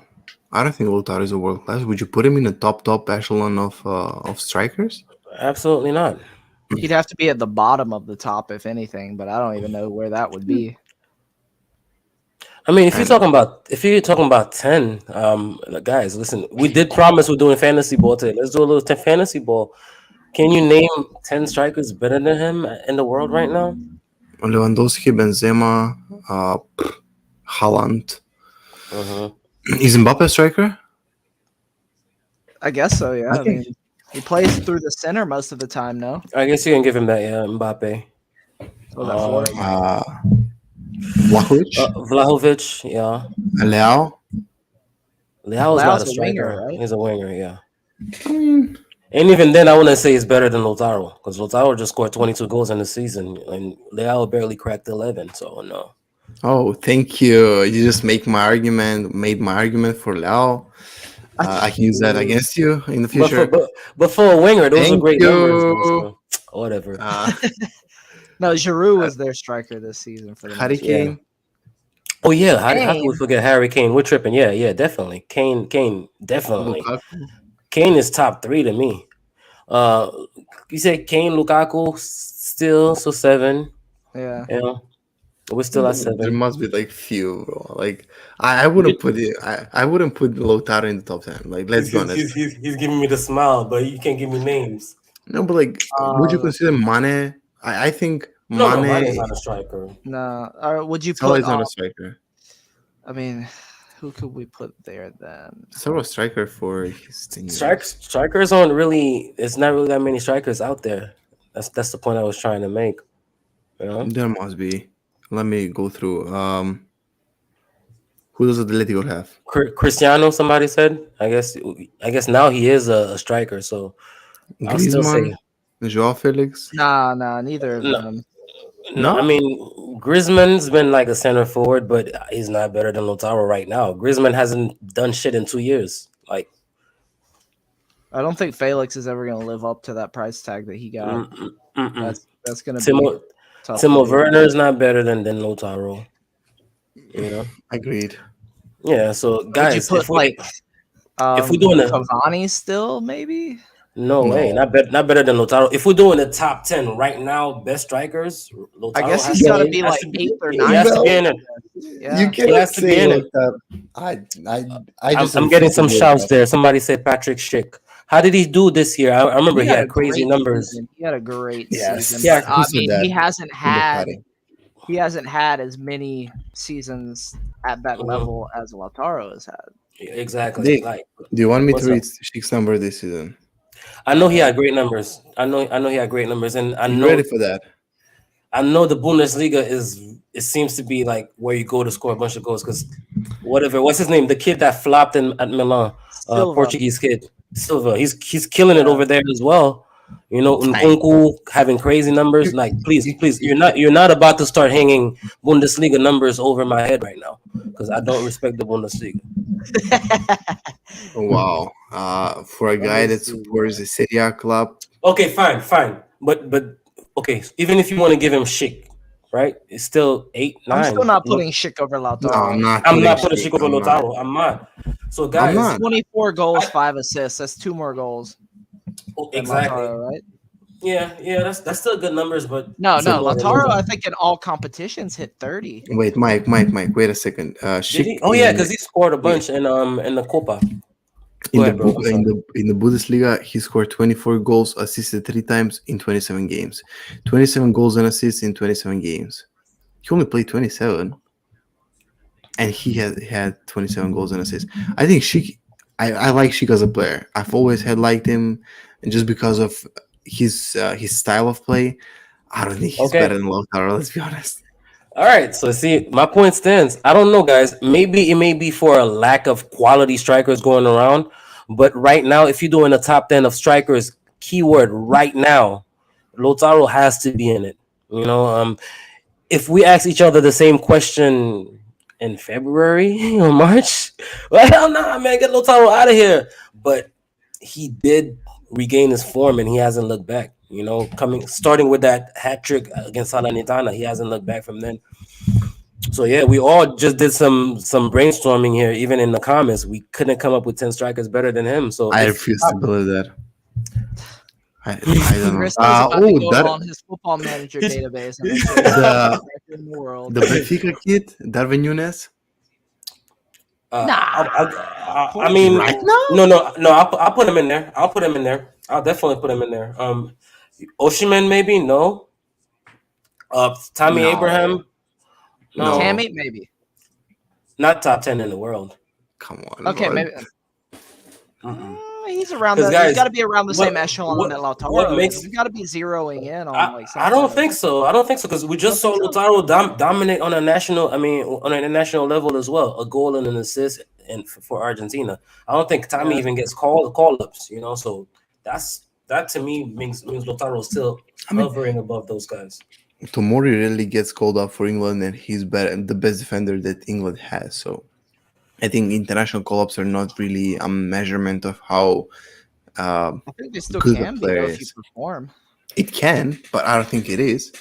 I don't think Lautaro is a world class. Would you put him in the top echelon of strikers? Absolutely not. he'd have to be at the bottom of the top, if anything, but I don't even know where that would be. I mean, if you're And talking about 10, guys, listen, we did promise we're doing fantasy ball today. Let's do a little fantasy ball. Can you name 10 strikers better than him in the world right now? Lewandowski, Benzema, Haaland. Uh-huh. Is Mbappe a striker? I guess so. I Yeah, I think mean, he plays through the center most of the time. No, I guess you can give him that, yeah, Mbappe. was that four? Vlahovic, Vlahovic, yeah. Leao. Leao is not Lao's a a winger, striker. right? He's a winger, yeah. I mean, And even then, I wouldn't say he's better than Lautaro because Lautaro just scored 22 goals in the season, and Leao barely cracked 11. So no. oh, thank you. You just made my argument for Leao. I can use that against you in the But for future. but for a winger, those are Thank great numbers. Though, you. so whatever. No, Giroud was their striker this season for the Harry most part. Yeah. Kane, Oh yeah. How can we Kane. forget Harry Kane? We're tripping. Yeah, definitely. Kane, definitely. Lukaku. Kane is top 3 to me. Uh, you said Kane, Lukaku, still so 7. Yeah. Yeah, we're still at There 7. must be like few, bro. Like I wouldn't put it. I wouldn't put Lautaro in the top 10. Like let's be honest. He's giving me the smile, but you can't give me names. No, but like, would you Uh, consider Mane? I think No, mine is Mane. not a striker. no. Or would you Salah put? is not a striker. I mean, who could we put there then? Salah a striker for his 10 years. Strikers aren't really. It's not really that many strikers out there. That's the point I was trying to make. You know, There must be. Let me go through. Who does Atletico have? Cristiano. Somebody said. I guess now he is a striker. So I'll still Griezmann, say Joao Felix. Nah, neither of no. them. No, I No, mean Griezmann's been like a center forward, but he's not better than Lautaro right now. Griezmann hasn't done shit in 2 years. Like, I don't think Felix is ever going to live up to that price tag that he got. mm-mm. That's going to be Timo tough. to Timo do. Werner is not better than Lautaro. You know. agreed. Yeah. So Would you guys, put if we like doing a Cavani still maybe? No way, No. not better than Lautaro. If we're doing the top 10 right now, best strikers, I Lautaro guess has he's to got to be be has like to be eighth or he ninth. has to be No, in it. you Yeah. He has cannot to be say in it. like that. I I'm, just I'm getting refuse to some believe shouts that. there. Somebody said Patrick Schick. How did he do this year? I remember He he had a had crazy great numbers. season. He had a great season, Yes. Yeah, but Who I said mean, that? he hasn't had as many seasons at that mhm, level as Lautaro has had. exactly. Dick, Like, do you want me to what's up? read Sheik's number this season? I know he had great numbers. I know he had great numbers, and You ready for that? I know the Bundesliga is it seems to be like where you go to score a bunch of goals because what's his name? The kid that flopped in at Milan, Silva, Portuguese kid Silva. He's killing it yeah. over there as well. You know, I Nkunku having crazy numbers. you, Like, please, you, please, you, you're not about to start hanging Bundesliga numbers over my head right now because I don't respect the Bundesliga. wow. For a Let guy me that see. supports a Serie A club, Okay, fine, but okay, even if you want to give him shit, right? It's still eight, I'm still nine. not putting Schick over no, I'm Lautaro. not I'm putting not putting Sheik. Chico I'm not. Lotaro. I'm not. So, I'm He's guys, not. 24 goals, I, 5 assists. That's two more goals than exactly. Lautaro, right? Yeah. That's still good numbers, but No, So no. still lower than Lautaro, I Lotaro. think in all competitions hit 30. wait, Mike. Wait a second. Did he? Sheik Oh yeah, because he scored a bunch in the Copa. Go in the ahead, bro. book I'm sorry. in the Bundesliga, he scored 24 goals, assisted 3 times in 27 games. 27 goals and assists in 27 games. He only played 27, and he had 27 goals and assists. I think Sheik. I like Sheik as a player. I've always had liked him, and just because of his style of play, I don't think he's better Okay. than Lautaro. Let's be honest. All right. So see, my point stands. I don't know, guys. Maybe it may be for a lack of quality strikers going around, but right now, if you're doing a top 10 of strikers, keyword right now, Lotaro has to be in it. You know, if we ask each other the same question in February or March, well, hell nah, man, get Lotaro out of here. But he did regain his form and he hasn't looked back. You know, starting with that hat trick against Salernitana, he hasn't looked back from then. So yeah, we all just did some brainstorming here, even in the comments. We couldn't come up with 10 strikers better than him. So I if refuse to believe that. I don't know. Hristo's about to go That on his football manager database and make sure he's the the best striker in the world. the Benfica kid, Darwin Nunes, Nah. I mean, right now. no. I'll put him in there. I'll put him in there. I'll definitely put him in there. Oshiman maybe no. Tommy No, Abraham no. no, Tammy, maybe. Not top 10 in the world. come on, Okay, bro. maybe. He's around Because the. He's got guys, to be around the same echelon that what Lautaro is. makes We got to be zeroing in on like some I don't kind of. think so. I don't think so because we You don't just saw think so? Lautaro dominate on a national. I mean, on an international level as well. A goal and an assist and for Argentina. I don't think Tommy Yeah. even gets call ups. You know, so that to me means Lautaro is still I mean, hovering above those guys. Tomori really gets called up for England, and he's better, the best defender that England has. So I think international call-ups are not really a measurement of how I think they still good a can be player though if you is. perform. It can, but I don't think it is.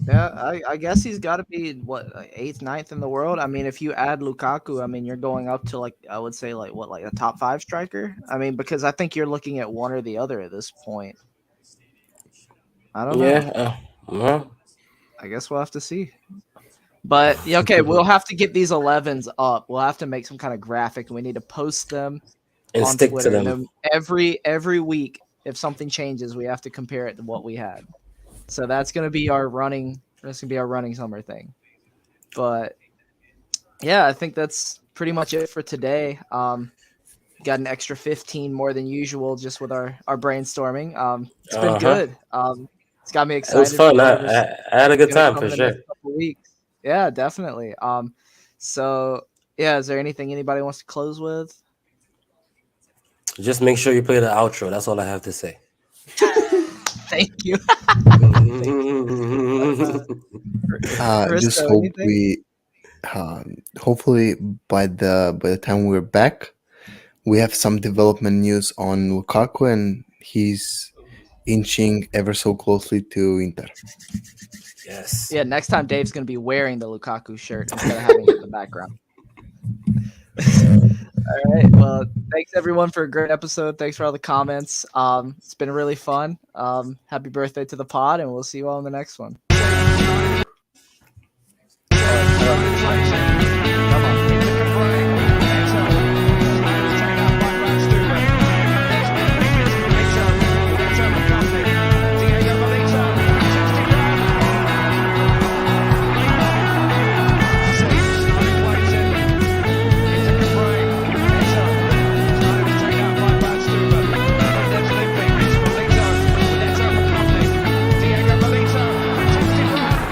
Yeah, I guess he's got to be what like eighth, ninth in the world. I mean, if you add Lukaku, I mean, you're going up to like I would say like what like a top five striker. I mean, because I think you're looking at one or the other at this point. I don't know. Yeah. Well, I guess we'll have to see. But yeah, okay, we'll have to get these 11s up. We'll have to make some kind of graphic, and we need to post them and on stick to Twitter. And them. then every week, if something changes, we have to compare it to what we had. So that's gonna be our running. That's gonna be our running summer thing. But yeah, I think that's pretty much it for today. Got an extra 15 more than usual just with our brainstorming. It's been good. It's got me It was excited for fun. whatever's I had a good gonna time come for the sure. next couple weeks. Yeah, definitely. So yeah, is there anything anybody wants to close with? Just make sure you play the outro. That's all I have to say. Thank you. Just Hristo, hope anything? we, hopefully by the time we're back, we have some development news on Lukaku, and he's inching ever so closely to Inter. Yes. Yeah, next time Dave's gonna be wearing the Lukaku shirt instead of having it in the background. All right. Well, thanks everyone for a great episode. Thanks for all the comments. It's been really fun. Happy birthday to the pod, and we'll see you all in the next one.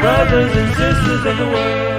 Brothers and sisters of the world.